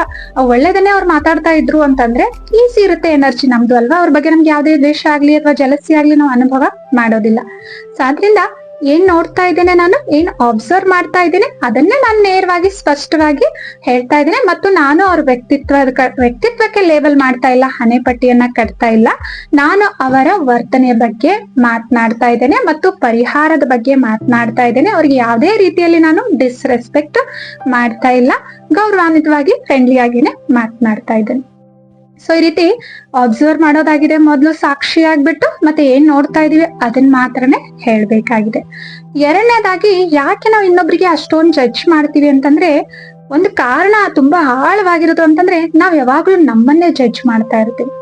ಒಳ್ಳೇದನ್ನೇ ಅವ್ರು ಮಾತಾಡ್ತಾ ಇದ್ರು ಅಂತಂದ್ರೆ ಈಸಿ ಇರುತ್ತೆ ಎನರ್ಜಿ ನಮ್ದು ಅಲ್ವಾ. ಅವ್ರ ಬಗ್ಗೆ ನಮ್ಗೆ ಯಾವ್ದೇ ದ್ವೇಷ ಆಗ್ಲಿ ಅಥವಾ ಜಲಸಿ ಆಗ್ಲಿ ನಾವು ಅನುಭವ ಮಾಡೋದಿಲ್ಲ. ಸೊ ಅದ್ರಿಂದ ಏನ್ ನೋಡ್ತಾ ಇದ್ದೇನೆ, ನಾನು ಏನ್ ಅಬ್ಸರ್ವ್ ಮಾಡ್ತಾ ಇದ್ದೇನೆ ಅದನ್ನೇ ನಾನು ನೇರವಾಗಿ ಸ್ಪಷ್ಟವಾಗಿ ಹೇಳ್ತಾ ಇದ್ದೇನೆ. ಮತ್ತು ನಾನು ಅವ್ರ ವ್ಯಕ್ತಿತ್ವಕ್ಕೆ ಲೇಬಲ್ ಮಾಡ್ತಾ ಇಲ್ಲ, ಹಣೆ ಪಟ್ಟಿಯನ್ನ ಕಟ್ತಾ ಇಲ್ಲ. ನಾನು ಅವರ ವರ್ತನೆಯ ಬಗ್ಗೆ ಮಾತನಾಡ್ತಾ ಇದ್ದೇನೆ ಮತ್ತು ಪರಿಹಾರದ ಬಗ್ಗೆ ಮಾತನಾಡ್ತಾ ಇದ್ದೇನೆ. ಅವ್ರಿಗೆ ಯಾವುದೇ ರೀತಿಯಲ್ಲಿ ನಾನು ಡಿಸ್ರೆಸ್ಪೆಕ್ಟ್ ಮಾಡ್ತಾ ಇಲ್ಲ, ಗೌರವಾನ್ವಿತವಾಗಿ ಫ್ರೆಂಡ್ಲಿ ಆಗಿನೇ ಮಾತನಾಡ್ತಾ ಇದ್ದೇನೆ. ಸೊ ಈ ರೀತಿ ಅಬ್ಸರ್ವ್ ಮಾಡೋದಾಗಿದೆ ಮೊದಲು, ಸಾಕ್ಷಿ ಆಗ್ಬಿಟ್ಟು, ಮತ್ತೆ ಏನ್ ನೋಡ್ತಾ ಇದೀವಿ ಅದನ್ನ ಮಾತ್ರನೇ ಹೇಳ್ಬೇಕಾಗಿದೆ. ಎರಡನೇದಾಗಿ ಯಾಕೆ ನಾವು ಇನ್ನೊಬ್ರಿಗೆ ಅಷ್ಟೊಂದು ಜಡ್ಜ್ ಮಾಡ್ತೀವಿ ಅಂತಂದ್ರೆ, ಒಂದು ಕಾರಣ ತುಂಬಾ ಆಳವಾಗಿರೋದು ಅಂತಂದ್ರೆ ನಾವ್ ಯಾವಾಗ್ಲೂ ನಮ್ಮನ್ನೇ ಜಡ್ಜ್ ಮಾಡ್ತಾ ಇರ್ತೀವಿ.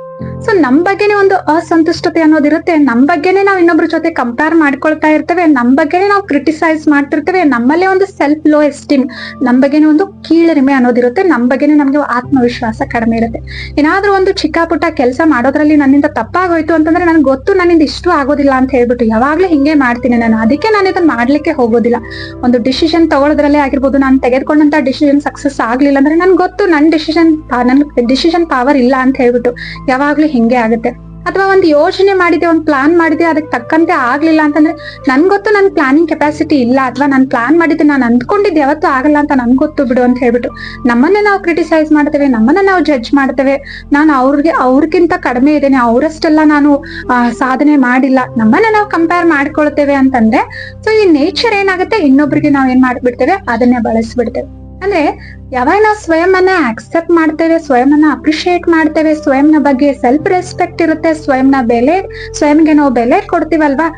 ಸೊ ನಮ್ ಬಗ್ಗೆನೇ ಒಂದು ಅಸಂತುಷ್ಟತೆ ಅನ್ನೋದಿರುತ್ತೆ, ನಮ್ ಬಗ್ಗೆನೇ ನಾವು ಇನ್ನೊಬ್ರ ಜೊತೆ ಕಂಪೇರ್ ಮಾಡ್ಕೊಳ್ತಾ ಇರ್ತೇವೆ, ನಮ್ ಬಗ್ಗೆನೇ ನಾವು ಕ್ರಿಟಿಸೈಸ್ ಮಾಡ್ತಿರ್ತೇವೆ, ನಮ್ಮಲ್ಲೇ ಒಂದು ಸೆಲ್ಫ್ ಲೋ ಎಸ್ಟೀಮ್, ನಮ್ ಬಗ್ಗೆನೇ ಒಂದು ಕೀಳರಿಮೆ ಅನ್ನೋದಿರುತ್ತೆ, ನಮ್ ಬಗ್ಗೆನೇ ನಮ್ಗೆ ಆತ್ಮವಿಶ್ವಾಸ ಕಡಿಮೆ ಇರುತ್ತೆ. ಏನಾದ್ರೂ ಒಂದು ಚಿಕ್ಕ ಪುಟ್ಟ ಕೆಲಸ ಮಾಡೋದ್ರಲ್ಲಿ ನನ್ನಿಂದ ತಪ್ಪಾಗೋಯ್ತು ಅಂತಂದ್ರೆ ನನ್ಗೆ ಗೊತ್ತು ನನ್ನಿಂದ ಇಷ್ಟು ಆಗೋದಿಲ್ಲ ಅಂತ ಹೇಳ್ಬಿಟ್ಟು ಯಾವಾಗ್ಲೂ ಹಿಂಗೆ ಮಾಡ್ತೀನಿ ನಾನು, ಅದಕ್ಕೆ ನಾನು ಇದನ್ನ ಮಾಡ್ಲಿಕ್ಕೆ ಹೋಗೋದಿಲ್ಲ. ಒಂದು ಡಿಸಿಷನ್ ತಗೊಳ್ಳೋದ್ರಲ್ಲೇ ಆಗಿರ್ಬೋದು, ನಾನು ತೆಗೆದುಕೊಂಡಂತ ಡಿಸಿಷನ್ ಸಕ್ಸಸ್ ಆಗ್ಲಿಲ್ಲ ಅಂದ್ರೆ ನನ್ಗೆ ಗೊತ್ತು ನನ್ ಡಿಸಿಷನ್ ಪವರ್ ಇಲ್ಲ ಅಂತ ಹೇಳ್ಬಿಟ್ಟು ಯಾವಾಗ್ಲೂ ಹಿಂಗೆ ಆಗುತ್ತೆ. ಅಥವಾ ಒಂದು ಯೋಚನೆ ಮಾಡಿದೆ, ಒಂದು ಪ್ಲಾನ್ ಮಾಡಿದೆ, ಅದಕ್ಕೆ ತಕ್ಕಂತೆ ಆಗ್ಲಿಲ್ಲ ಅಂತಂದ್ರೆ ನನ್ ಗೊತ್ತು ನನ್ ಪ್ಲಾನಿಂಗ್ ಕೆಪಾಸಿಟಿ ಇಲ್ಲ, ಅಥವಾ ನಾನು ಪ್ಲಾನ್ ಮಾಡಿದ್ದೆ ನಾನು ಅಂದ್ಕೊಂಡಿದ್ದೆ ಯಾವತ್ತೂ ಆಗಲ್ಲ ಅಂತ ನನ್ ಗೊತ್ತು ಬಿಡು ಅಂತ ಹೇಳ್ಬಿಟ್ಟು ನಮ್ಮನ್ನೇ ನಾವು ಕ್ರಿಟಿಸೈಸ್ ಮಾಡ್ತೇವೆ, ನಮ್ಮನ್ನ ನಾವು ಜಡ್ಜ್ ಮಾಡ್ತೇವೆ. ನಾನು ಅವ್ರಿಗಿಂತ ಕಡಿಮೆ ಇದ್ದೇನೆ, ಅವರಷ್ಟೆಲ್ಲ ನಾನು ಸಾಧನೆ ಮಾಡಿಲ್ಲ, ನಮ್ಮನ್ನ ನಾವು ಕಂಪೇರ್ ಮಾಡ್ಕೊಳ್ತೇವೆ ಅಂತಂದ್ರೆ ಸೊ ಈ ನೇಚರ್ ಏನಾಗುತ್ತೆ, ಇನ್ನೊಬ್ರಿಗೆ ನಾವ್ ಏನ್ ಮಾಡ್ಬಿಡ್ತೇವೆ, ಅದನ್ನೇ ಬಳಸ್ಬಿಡ್ತೇವೆ. ಅಂದ್ರೆ ಯಾವಾಗ ನಾವು ಸ್ವಯಂನ ಆಕ್ಸೆಪ್ಟ್ ಮಾಡ್ತೇವೆ, ಸ್ವಯಂನ ಅಪ್ರಿಶಿಯೇಟ್ ಮಾಡ್ತೇವೆ, ಸ್ವಯಂನ ಬಗ್ಗೆ ಸೆಲ್ಫ್ ರೆಸ್ಪೆಕ್ಟ್ ಇರುತ್ತೆ, ಸ್ವಯಂಗೆ ನಾವು ಬೆಲೆ ಕೊಡ್ತೀವಲ್ವಾ,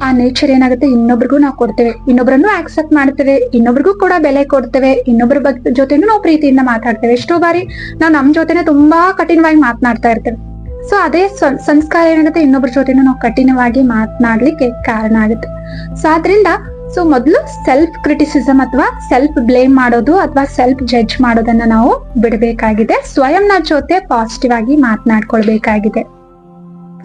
ಆ ನೇಚರ್ ಏನಾಗುತ್ತೆ ಇನ್ನೊಬ್ರಿಗೂ ನಾವು ಕೊಡ್ತೇವೆ, ಇನ್ನೊಬ್ರನ್ನು ಆಕ್ಸೆಪ್ಟ್ ಮಾಡ್ತೇವೆ, ಇನ್ನೊಬ್ರಿಗೂ ಕೂಡ ಬೆಲೆ ಕೊಡ್ತೇವೆ, ಇನ್ನೊಬ್ರ ಜೊತೆನೂ ನಾವು ಪ್ರೀತಿಯಿಂದ ಮಾತಾಡ್ತೇವೆ. ಎಷ್ಟೋ ಬಾರಿ ನಾವು ನಮ್ ಜೊತೆನೆ ತುಂಬಾ ಕಠಿಣವಾಗಿ ಮಾತನಾಡ್ತಾ ಇರ್ತೇವೆ. ಸೊ ಅದೇ ಸಂಸ್ಕಾರ ಏನಾಗುತ್ತೆ, ಇನ್ನೊಬ್ರ ಜೊತೆನೂ ನಾವು ಕಠಿಣವಾಗಿ ಮಾತನಾಡ್ಲಿಕ್ಕೆ ಕಾರಣ ಆಗುತ್ತೆ. ಸೊ ಆದ್ರಿಂದ ಸೊ ಮೊದಲು ಸೆಲ್ಫ್ ಕ್ರಿಟಿಸಿಸಮ್ ಅಥವಾ ಸೆಲ್ಫ್ ಬ್ಲೇಮ್ ಮಾಡೋದು ಅಥವಾ ಸೆಲ್ಫ್ ಜಡ್ಜ್ ಮಾಡೋದನ್ನ ನಾವು ಬಿಡಬೇಕಾಗಿದೆ. ಸ್ವಯಂನ ಜೊತೆ ಪಾಸಿಟಿವ್ ಆಗಿ ಮಾತನಾಡ್ಕೊಳ್ಬೇಕಾಗಿದೆ.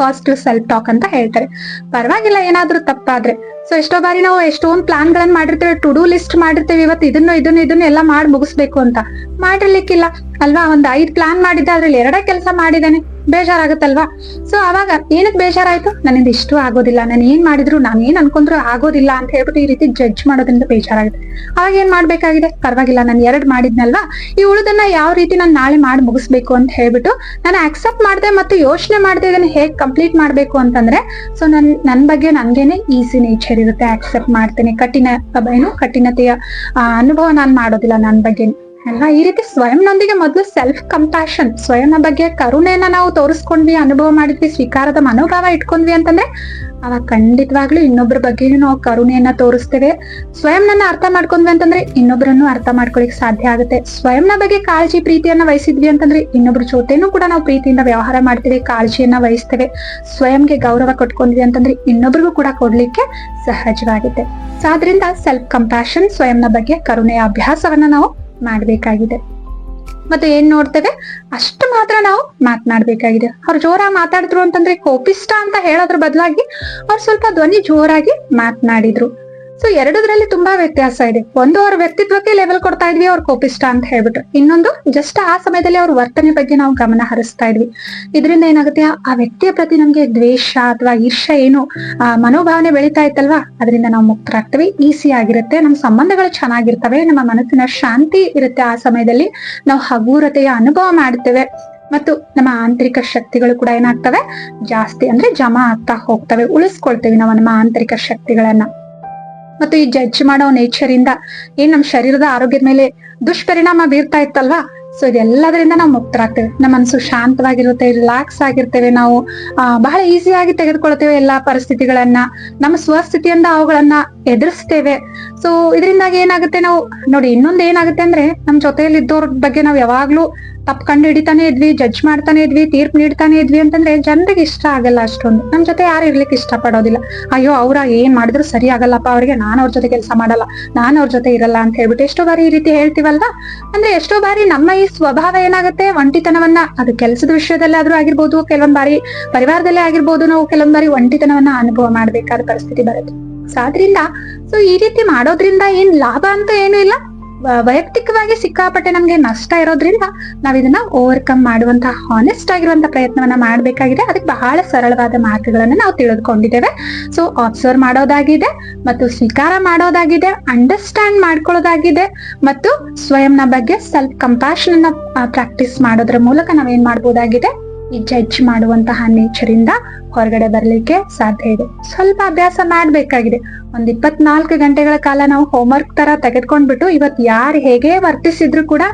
ಪಾಸಿಟಿವ್ ಸೆಲ್ಫ್ ಟಾಕ್ ಅಂತ ಹೇಳ್ತಾರೆ. ಪರವಾಗಿಲ್ಲ ಏನಾದ್ರೂ ತಪ್ಪಾದ್ರೆ. ಸೊ ಎಷ್ಟೋ ಬಾರಿ ನಾವು ಎಷ್ಟೊಂದು ಪ್ಲಾನ್ ಗಳನ್ನ ಮಾಡಿರ್ತೇವೆ, ಟು ಡೂ ಲಿಸ್ಟ್ ಮಾಡಿರ್ತೇವೆ, ಇವತ್ತು ಇದನ್ನು ಎಲ್ಲ ಮಾಡಿ ಮುಗಿಸ್ಬೇಕು ಅಂತ, ಮಾಡಿರ್ಲಿಕ್ಕಿಲ್ಲ ಅಲ್ವಾ. ಒಂದ್ 5 ಪ್ಲಾನ್ ಮಾಡಿದ್ದೆ, ಅದ್ರಲ್ಲಿ 2 ಕೆಲಸ ಮಾಡಿದ್ದೇನೆ, ಬೇಜಾರಾಗುತ್ತಲ್ವಾ. ಸೊ ಅವಾಗ ಏನಕ್ಕೆ ಬೇಜಾರಾಯ್ತು, ನನ್ನಿಂದ ಇಷ್ಟು ಆಗೋದಿಲ್ಲ, ನಾನು ಏನ್ ಮಾಡಿದ್ರು, ನಾನು ಏನ್ ಅನ್ಕೊಂಡ್ರು ಆಗೋದಿಲ್ಲ ಅಂತ ಹೇಳ್ಬಿಟ್ಟು ಈ ರೀತಿ ಜಡ್ಜ್ ಮಾಡೋದ್ರಿಂದ ಬೇಜಾರಾಗುತ್ತೆ. ಅವಾಗ ಏನ್ ಮಾಡ್ಬೇಕಾಗಿದೆ, ಪರವಾಗಿಲ್ಲ ನಾನು 2 ಮಾಡಿದ್ನಲ್ವಾ, ಈ ಉಳಿದನ್ನ ಯಾವ ರೀತಿ ನಾನು ನಾಳೆ ಮಾಡಿ ಮುಗಿಸ್ಬೇಕು ಅಂತ ಹೇಳ್ಬಿಟ್ಟು ನಾನು ಆಕ್ಸೆಪ್ಟ್ ಮಾಡಿದೆ ಮತ್ತು ಯೋಚನೆ ಮಾಡಿದೆ ಇದನ್ನ ಹೇಗ್ ಕಂಪ್ಲೀಟ್ ಮಾಡ್ಬೇಕು ಅಂತಂದ್ರೆ ಸೊ ನನ್ ಬಗ್ಗೆ ನನ್ಗೇನೆ ಈಸಿ ನೇಚರ್ ಇರುತ್ತೆ, ಆಕ್ಸೆಪ್ಟ್ ಮಾಡ್ತೇನೆ, ಕಠಿಣತೆಯ ಅನುಭವ ನಾನ್ ಮಾಡೋದಿಲ್ಲ ನನ್ ಬಗ್ಗೆ ಅಲ್ವಾ. ಈ ರೀತಿ ಸ್ವಯಂನೊಂದಿಗೆ ಮೊದಲು ಸೆಲ್ಫ್ ಕಂಪ್ಯಾಷನ್, ಸ್ವಯಂನ ಬಗ್ಗೆ ಕರುಣೆಯನ್ನ ನಾವು ತೋರಿಸ್ಕೊಂಡ್ವಿ, ಅನುಭವ ಮಾಡಿದ್ವಿ, ಸ್ವೀಕಾರದ ಮನೋಭಾವ ಇಟ್ಕೊಂಡ್ವಿ ಅಂತಂದ್ರೆ ಅವಾಗ ಖಂಡಿತವಾಗ್ಲೂ ಇನ್ನೊಬ್ಬರ ಬಗ್ಗೆ ನಾವು ಕರುಣೆಯನ್ನ ತೋರಿಸ್ತೇವೆ. ಸ್ವಯಂನ ಅರ್ಥ ಮಾಡ್ಕೊಂಡ್ವಿ ಅಂತಂದ್ರೆ ಇನ್ನೊಬ್ಬರನ್ನು ಅರ್ಥ ಮಾಡ್ಕೊಳಿಕ್ ಸಾಧ್ಯ ಆಗುತ್ತೆ. ಸ್ವಯಂನ ಬಗ್ಗೆ ಕಾಳಜಿ ಪ್ರೀತಿಯನ್ನ ವಹಿಸಿದ್ವಿ ಅಂತಂದ್ರೆ ಇನ್ನೊಬ್ರ ಜೊತೆನೂ ಕೂಡ ನಾವು ಪ್ರೀತಿಯಿಂದ ವ್ಯವಹಾರ ಮಾಡ್ತೇವೆ, ಕಾಳಜಿಯನ್ನ ವಹಿಸ್ತೇವೆ. ಸ್ವಯಂಗೆ ಗೌರವ ಕೊಟ್ಕೊಂಡ್ವಿ ಅಂತಂದ್ರೆ ಇನ್ನೊಬ್ರಿಗೂ ಕೂಡ ಕೊಡ್ಲಿಕ್ಕೆ ಸಹಜವಾಗುತ್ತೆ. ಸೊ ಆದ್ರಿಂದ ಸೆಲ್ಫ್ ಕಂಪ್ಯಾಷನ್, ಸ್ವಯಂನ ಬಗ್ಗೆ ಕರುಣೆಯ ಅಭ್ಯಾಸವನ್ನ ನಾವು ಮಾಡ್ಬೇಕಾಗಿದೆ. ಮತ್ತೆ ಏನ್ ನೋಡ್ತೇವೆ, ಅಷ್ಟು ಮಾತ್ರ ನಾವು ಮಾತನಾಡ್ಬೇಕಾಗಿದೆ. ಅವ್ರು ಜೋರಾಗಿ ಮಾತಾಡಿದ್ರು ಅಂತಂದ್ರೆ ಕೋಪಿಷ್ಟ ಅಂತ ಹೇಳೋದ್ರ ಬದಲಾಗಿ ಅವ್ರು ಸ್ವಲ್ಪ ಧ್ವನಿ ಜೋರಾಗಿ ಮಾತನಾಡಿದ್ರು. ಸೊ ಎರಡದ್ರಲ್ಲಿ ತುಂಬಾ ವ್ಯತ್ಯಾಸ ಇದೆ. ಒಂದು ಅವ್ರ ವ್ಯಕ್ತಿತ್ವಕ್ಕೆ ಲೆವೆಲ್ ಕೊಡ್ತಾ ಇದ್ವಿ, ಅವ್ರ ಕೋಪಿಷ್ಟ ಅಂತ ಹೇಳ್ಬಿಟ್ಟು, ಇನ್ನೊಂದು ಜಸ್ಟ್ ಆ ಸಮಯದಲ್ಲಿ ಅವ್ರ ವರ್ತನೆ ಬಗ್ಗೆ ನಾವು ಗಮನ ಹರಿಸ್ತಾ ಇದ್ವಿ. ಇದರಿಂದ ಏನಾಗುತ್ತೆ, ಆ ವ್ಯಕ್ತಿಯ ಪ್ರತಿ ನಮ್ಗೆ ದ್ವೇಷ ಅಥವಾ ಈರ್ಷ್ಯ ಏನು ಮನೋಭಾವನೆ ಬೆಳೀತಾ ಇತ್ತಲ್ವಾ, ಅದರಿಂದ ನಾವು ಮುಕ್ತರಾಗ್ತೇವೆ, ಈಸಿ ಆಗಿರುತ್ತೆ, ನಮ್ಮ ಸಂಬಂಧಗಳು ಚೆನ್ನಾಗಿರ್ತವೆ, ನಮ್ಮ ಮನಸ್ಸಿನ ಶಾಂತಿ ಇರುತ್ತೆ. ಆ ಸಮಯದಲ್ಲಿ ನಾವು ಹಗುರತೆಯ ಅನುಭವ ಮಾಡ್ತೇವೆ ಮತ್ತು ನಮ್ಮ ಆಂತರಿಕ ಶಕ್ತಿಗಳು ಕೂಡ ಏನಾಗ್ತವೆ, ಜಾಸ್ತಿ ಅಂದ್ರೆ ಜಮಾ ಆಗ್ತಾ ಹೋಗ್ತವೆ, ಉಳಿಸ್ಕೊಳ್ತೇವೆ ನಾವು ನಮ್ಮ ಆಂತರಿಕ ಶಕ್ತಿಗಳನ್ನ. ಮತ್ತು ಈ ಜಡ್ಜ್ ಮಾಡೋ ನೇಚರ್ ಇಂದ ಏನ್ ನಮ್ಮ ಶರೀರದ ಆರೋಗ್ಯದ ಮೇಲೆ ದುಷ್ಪರಿಣಾಮ ಬೀರ್ತಾ ಇತ್ತಲ್ವಾ, ಸೊ ಇದೆಲ್ಲದರಿಂದ ನಾವು ಮುಕ್ತರಾಗ್ತೇವೆ. ನಮ್ಮ ಮನಸ್ಸು ಶಾಂತವಾಗಿರುತ್ತೆ, ರಿಲ್ಯಾಕ್ಸ್ ಆಗಿರ್ತೇವೆ, ನಾವು ಬಹಳ ಈಸಿಯಾಗಿ ತೆಗೆದುಕೊಳ್ತೇವೆ ಎಲ್ಲಾ ಪರಿಸ್ಥಿತಿಗಳನ್ನ, ನಮ್ಮ ಸ್ವಸ್ಥಿತಿಯಿಂದ ಅವುಗಳನ್ನ ಎದುರಿಸ್ತೇವೆ. ಸೊ ಇದರಿಂದಾಗಿ ಏನಾಗುತ್ತೆ, ನಾವು ನೋಡಿ ಇನ್ನೊಂದ್ ಏನಾಗುತ್ತೆ ಅಂದ್ರೆ ನಮ್ ಜೊತೆಯಲ್ಲಿ ಇದ್ದವ್ರ ಬಗ್ಗೆ ನಾವ್ ಯಾವಾಗ್ಲೂ ತಪ್ಪು ಕಂಡು ಹಿಡಿತಾನೆ ಇದ್ವಿ, ಜಡ್ಜ್ ಮಾಡ್ತಾನೆ ಇದ್ವಿ, ತೀರ್ಪು ನೀಡ್ತಾನೆ ಇದ್ವಿ ಅಂತಂದ್ರೆ ಜನರಿಗೆ ಇಷ್ಟ ಆಗಲ್ಲ ಅಷ್ಟೊಂದು. ನಮ್ ಜೊತೆ ಯಾರು ಇರ್ಲಿಕ್ಕೆ ಇಷ್ಟ ಪಡೋದಿಲ್ಲ. ಅಯ್ಯೋ ಅವ್ರ ಏನ್ ಮಾಡಿದ್ರು ಸರಿ ಆಗಲ್ಲಪ್ಪ ಅವ್ರಿಗೆ, ನಾನ್ ಅವ್ರ ಜೊತೆ ಕೆಲಸ ಮಾಡಲ್ಲ, ನಾನ್ ಅವ್ರ ಜೊತೆ ಇರಲ್ಲ ಅಂತ ಹೇಳ್ಬಿಟ್ಟು ಎಷ್ಟೋ ಬಾರಿ ಈ ರೀತಿ ಹೇಳ್ತೀವಲ್ವಾ. ಅಂದ್ರೆ ಎಷ್ಟೋ ಬಾರಿ ನಮ್ಮ ಈ ಸ್ವಭಾವ ಏನಾಗುತ್ತೆ, ಒಂಟಿತನವನ್ನ, ಅದು ಕೆಲಸದ ವಿಷಯದಲ್ಲೇ ಆದ್ರೂ ಆಗಿರ್ಬೋದು, ಕೆಲವೊಂದ್ ಬಾರಿ ಪರಿವಾರದಲ್ಲೇ ಆಗಿರ್ಬೋದು, ನಾವು ಕೆಲವೊಂದ್ ಬಾರಿ ಒಂಟಿತನವನ್ನ ಅನುಭವ ಮಾಡ್ಬೇಕಾದ ಪರಿಸ್ಥಿತಿ ಬರುತ್ತೆ. ಸೊ ಆದ್ರಿಂದ ಸೊ ಈ ರೀತಿ ಮಾಡೋದ್ರಿಂದ ಏನ್ ಲಾಭ ಅಂತ ಏನು ಇಲ್ಲ, ವೈಯಕ್ತಿಕವಾಗಿ ಸಿಕ್ಕಾಪಟ್ಟೆ ನಮ್ಗೆ ನಷ್ಟ ಇರೋದ್ರಿಂದ ನಾವ್ ಇದನ್ನ ಓವರ್ಕಮ್ ಮಾಡುವಂತಹ ಹಾನೆಸ್ಟ್ ಆಗಿರುವಂತ ಪ್ರಯತ್ನವನ್ನ ಮಾಡ್ಬೇಕಾಗಿದೆ. ಅದಕ್ಕೆ ಬಹಳ ಸರಳವಾದ ಮಾರ್ಗಗಳನ್ನ ನಾವು ತಿಳಿದುಕೊಂಡಿದ್ದೇವೆ. ಸೊ ಅಬ್ಸರ್ವ್ ಮಾಡೋದಾಗಿದೆ, ಮತ್ತು ಸ್ವೀಕಾರ ಮಾಡೋದಾಗಿದೆ, ಅಂಡರ್ಸ್ಟ್ಯಾಂಡ್ ಮಾಡ್ಕೊಳ್ಳೋದಾಗಿದೆ, ಮತ್ತು ಸ್ವಯಂನ ಬಗ್ಗೆ ಸೆಲ್ಫ್ ಕಂಪ್ಯಾಷನ್ ಅನ್ನ ಪ್ರಾಕ್ಟೀಸ್ ಮಾಡೋದ್ರ ಮೂಲಕ ನಾವೇನ್ ಮಾಡ್ಬೋದಾಗಿದೆ, ಈ ಜಡ್ಜ್ ಮಾಡುವಂತಹ ನೇಚರ್ ಇಂದ ಹೊರಗಡೆ ಬರ್ಲಿಕ್ಕೆ ಸಾಧ್ಯ ಇದೆ. ಸ್ವಲ್ಪ ಅಭ್ಯಾಸ ಮಾಡ್ಬೇಕಾಗಿದೆ. ಒಂದ್ 24 ಗಂಟೆಗಳ ಕಾಲ ನಾವು ಹೋಮ್ವರ್ಕ್ ತರ ತೆಗೆದ್ಕೊಂಡ್ಬಿಟ್ಟು ಇವತ್ತು ಯಾರು ಹೇಗೆ ವರ್ತಿಸಿದ್ರು ಕೂಡ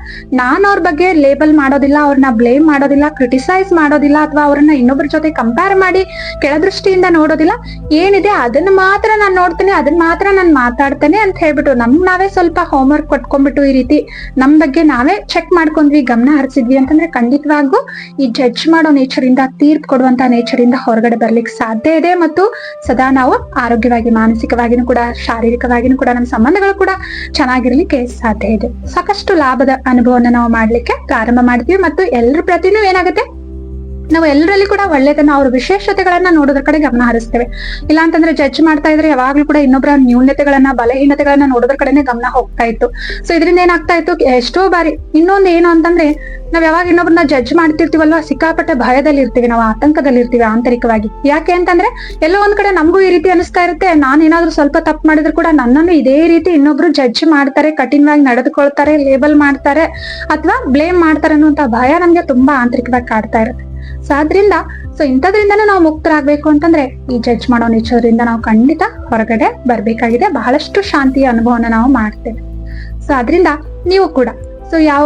ನಾನು ಅವ್ರ ಬಗ್ಗೆ ಲೇಬಲ್ ಮಾಡೋದಿಲ್ಲ, ಅವ್ರನ್ನ ಬ್ಲೇಮ್ ಮಾಡೋದಿಲ್ಲ, ಕ್ರಿಟಿಸೈಸ್ ಮಾಡೋದಿಲ್ಲ, ಅಥವಾ ಅವ್ರನ್ನ ಇನ್ನೊಬ್ಬರ ಜೊತೆ ಕಂಪೇರ್ ಮಾಡಿ ಕೆಳದೃಷ್ಟಿಯಿಂದ ನೋಡೋದಿಲ್ಲ. ಏನಿದೆ ಅದನ್ನ ಮಾತ್ರ ನಾನು ನೋಡ್ತೇನೆ, ಅದನ್ನ ಮಾತ್ರ ನಾನು ಮಾತಾಡ್ತೇನೆ ಅಂತ ಹೇಳ್ಬಿಟ್ಟು ನಾವೇ ಸ್ವಲ್ಪ ಹೋಮ್ವರ್ಕ್ ಕೊಟ್ಕೊಂಡ್ಬಿಟ್ಟು ಈ ರೀತಿ ನಮ್ ಬಗ್ಗೆ ನಾವೇ ಚೆಕ್ ಮಾಡ್ಕೊಂಡ್ವಿ, ಗಮನ ಹರಿಸಿದ್ವಿ ಅಂತಂದ್ರೆ ಖಂಡಿತವಾಗೂ ಈ ಜಡ್ಜ್ ಮಾಡೋ ನೇಚರ್ ಇಂದ, ತೀರ್ಪು ಕೊಡುವಂತ ನೇಚರ್ ಇಂದ ಹೊರಗಡೆ ಬರ್ಲಿಕ್ಕೆ ಸಾಧ್ಯ ಇದೆ. ಮತ್ತು ಸದಾ ನಾವು ಆರೋಗ್ಯವಾಗಿ, ಮಾನಸಿಕವಾಗಿನೂ ಕೂಡ, ಶಾರೀರಿಕವಾಗಿನೂ ಕೂಡ ನಮ್ಮ ಸಂಬಂಧಗಳು ಕೂಡ ಚೆನ್ನಾಗಿರ್ಲಿಕ್ಕೆ ಸಾಧ್ಯ ಇದೆ. ಸಾಕಷ್ಟು ಲಾಭದ ಅನುಭವನ ನಾವು ಮಾಡ್ಲಿಕ್ಕೆ ಪ್ರಾರಂಭ ಮಾಡ್ತೀವಿ. ಮತ್ತು ಎಲ್ಲರ ಪ್ರತಿನೂ ಏನಾಗುತ್ತೆ, ನಾವು ಎಲ್ಲರಲ್ಲಿ ಕೂಡ ಒಳ್ಳೆದನ್ನ, ಅವ್ರ ವಿಶೇಷತೆಗಳನ್ನ ನೋಡೋದ್ರ ಕಡೆ ಗಮನ ಹರಿಸ್ತೇವೆ. ಇಲ್ಲ ಅಂತಂದ್ರೆ ಜಡ್ಜ್ ಮಾಡ್ತಾ ಇದ್ರೆ ಯಾವಾಗ್ಲೂ ಕೂಡ ಇನ್ನೊಬ್ಬರ ನ್ಯೂನತೆಗಳನ್ನ, ಬಲಹೀನತೆಗಳನ್ನ ನೋಡೋದ್ರ ಕಡೆನೆ ಗಮನ ಹೋಗ್ತಾ ಇತ್ತು. ಸೊ ಇದರಿಂದ ಏನಾಗ್ತಾ ಇತ್ತು, ಎಷ್ಟೋ ಬಾರಿ ಇನ್ನೊಂದು ಏನು ಅಂತಂದ್ರೆ ನಾವ್ ಯಾವಾಗ ಇನ್ನೊಬ್ಬರನ್ನ ಜಡ್ಜ್ ಮಾಡ್ತಿರ್ತೀವಲ್ವಾ, ಸಿಕ್ಕಾಪಟ್ಟೆ ಭಯದಲ್ಲಿ ಇರ್ತೀವಿ, ನಾವು ಆತಂಕದಲ್ಲಿ ಇರ್ತೀವಿ ಆಂತರಿಕವಾಗಿ. ಯಾಕೆ ಅಂತಂದ್ರೆ ಎಲ್ಲೋ ಒಂದ್ ಕಡೆ ನಮಗೂ ಈ ರೀತಿ ಅನಿಸ್ತಾ ಇರುತ್ತೆ, ನಾನ್ ಏನಾದ್ರೂ ಸ್ವಲ್ಪ ತಪ್ಪು ಮಾಡಿದ್ರು ಕೂಡ ನನ್ನನ್ನು ಇದೇ ರೀತಿ ಇನ್ನೊಬ್ರು ಜಡ್ಜ್ ಮಾಡ್ತಾರೆ, ಕಠಿಣವಾಗಿ ನಡೆದುಕೊಳ್ತಾರೆ, ಲೇಬಲ್ ಮಾಡ್ತಾರೆ, ಅಥವಾ ಬ್ಲೇಮ್ ಮಾಡ್ತಾರೆ ಅನ್ನುವಂತ ಭಯ ನಮ್ಗೆ ತುಂಬಾ ಆಂತರಿಕವಾಗಿ ಕಾಡ್ತಾ ಇರುತ್ತೆ. ಸೊ ಇಂಥದ್ರಿಂದನೂ ನಾವು ಮುಕ್ತರಾಗ್ಬೇಕು ಅಂತಂದ್ರೆ ಈ ಜಡ್ಜ್ ಮಾಡೋ ನೇಚರಿಂದ ನಾವು ಖಂಡಿತ ಹೊರಗಡೆ ಬರ್ಬೇಕಾಗಿದೆ. ಬಹಳಷ್ಟು ಶಾಂತಿಯ ಅನುಭವನ ನಾವು ಮಾಡ್ತೇವೆ. ಸೊ ಅದರಿಂದ ನೀವು ಕೂಡ ಯಾವ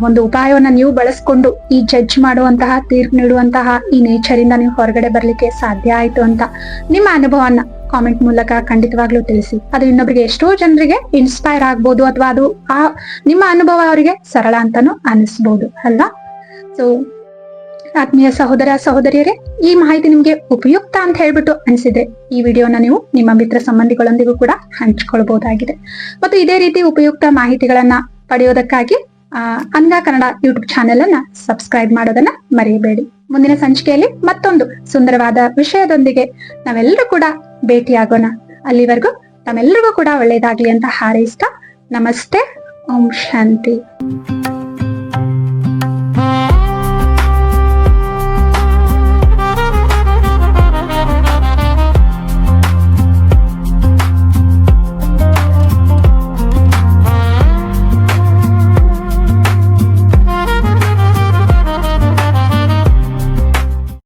ಒಂದು ಉಪಾಯವನ್ನ ನೀವು ಬಳಸ್ಕೊಂಡು ಈ ಜಡ್ಜ್ ಮಾಡುವಂತಹ, ತೀರ್ಪು ನೀಡುವಂತಹ ಈ ನೇಚರಿಂದ ನೀವು ಹೊರಗಡೆ ಬರ್ಲಿಕ್ಕೆ ಸಾಧ್ಯ ಆಯ್ತು ಅಂತ ನಿಮ್ಮ ಅನುಭವನ ಕಾಮೆಂಟ್ ಮೂಲಕ ಖಂಡಿತವಾಗ್ಲೂ ತಿಳಿಸಿ. ಅದು ಇನ್ನೊಬ್ಬರಿಗೆ, ಎಷ್ಟೋ ಜನರಿಗೆ ಇನ್ಸ್ಪೈರ್ ಆಗ್ಬೋದು, ಅಥವಾ ಅದು ನಿಮ್ಮ ಅನುಭವ ಅವರಿಗೆ ಸರಳ ಅಂತಾನು ಅನಿಸ್ಬೋದು ಅಲ್ವಾ. ಸೊ ಆತ್ಮೀಯ ಸಹೋದರ ಸಹೋದರಿಯರೇ, ಈ ಮಾಹಿತಿ ನಿಮ್ಗೆ ಉಪಯುಕ್ತ ಅಂತ ಹೇಳ್ಬಿಟ್ಟು ಅನ್ಸಿದ್ರೆ ಈ ವಿಡಿಯೋನ ನೀವು ನಿಮ್ಮ ಮಿತ್ರ ಸಂಬಂಧಿಗಳೊಂದಿಗೂ ಕೂಡ ಹಂಚ್ಕೊಳ್ಬಹುದಾಗಿದೆ. ಮತ್ತು ಇದೇ ರೀತಿ ಉಪಯುಕ್ತ ಮಾಹಿತಿಗಳನ್ನ ಪಡೆಯೋದಕ್ಕಾಗಿ ಅನ್ಗಾ ಕನ್ನಡ ಯೂಟ್ಯೂಬ್ ಚಾನೆಲ್ ಅನ್ನ ಸಬ್ಸ್ಕ್ರೈಬ್ ಮಾಡೋದನ್ನ ಮರೆಯಬೇಡಿ. ಮುಂದಿನ ಸಂಚಿಕೆಯಲ್ಲಿ ಮತ್ತೊಂದು ಸುಂದರವಾದ ವಿಷಯದೊಂದಿಗೆ ನಾವೆಲ್ಲರೂ ಕೂಡ ಭೇಟಿಯಾಗೋಣ. ಅಲ್ಲಿವರೆಗೂ ತಮ್ಮೆಲ್ಲರಿಗೂ ಕೂಡ ಒಳ್ಳೆಯದಾಗ್ಲಿ ಅಂತ ಹಾರೈಸ್ತಾ, ನಮಸ್ತೆ, ಓಂ ಶಾಂತಿ.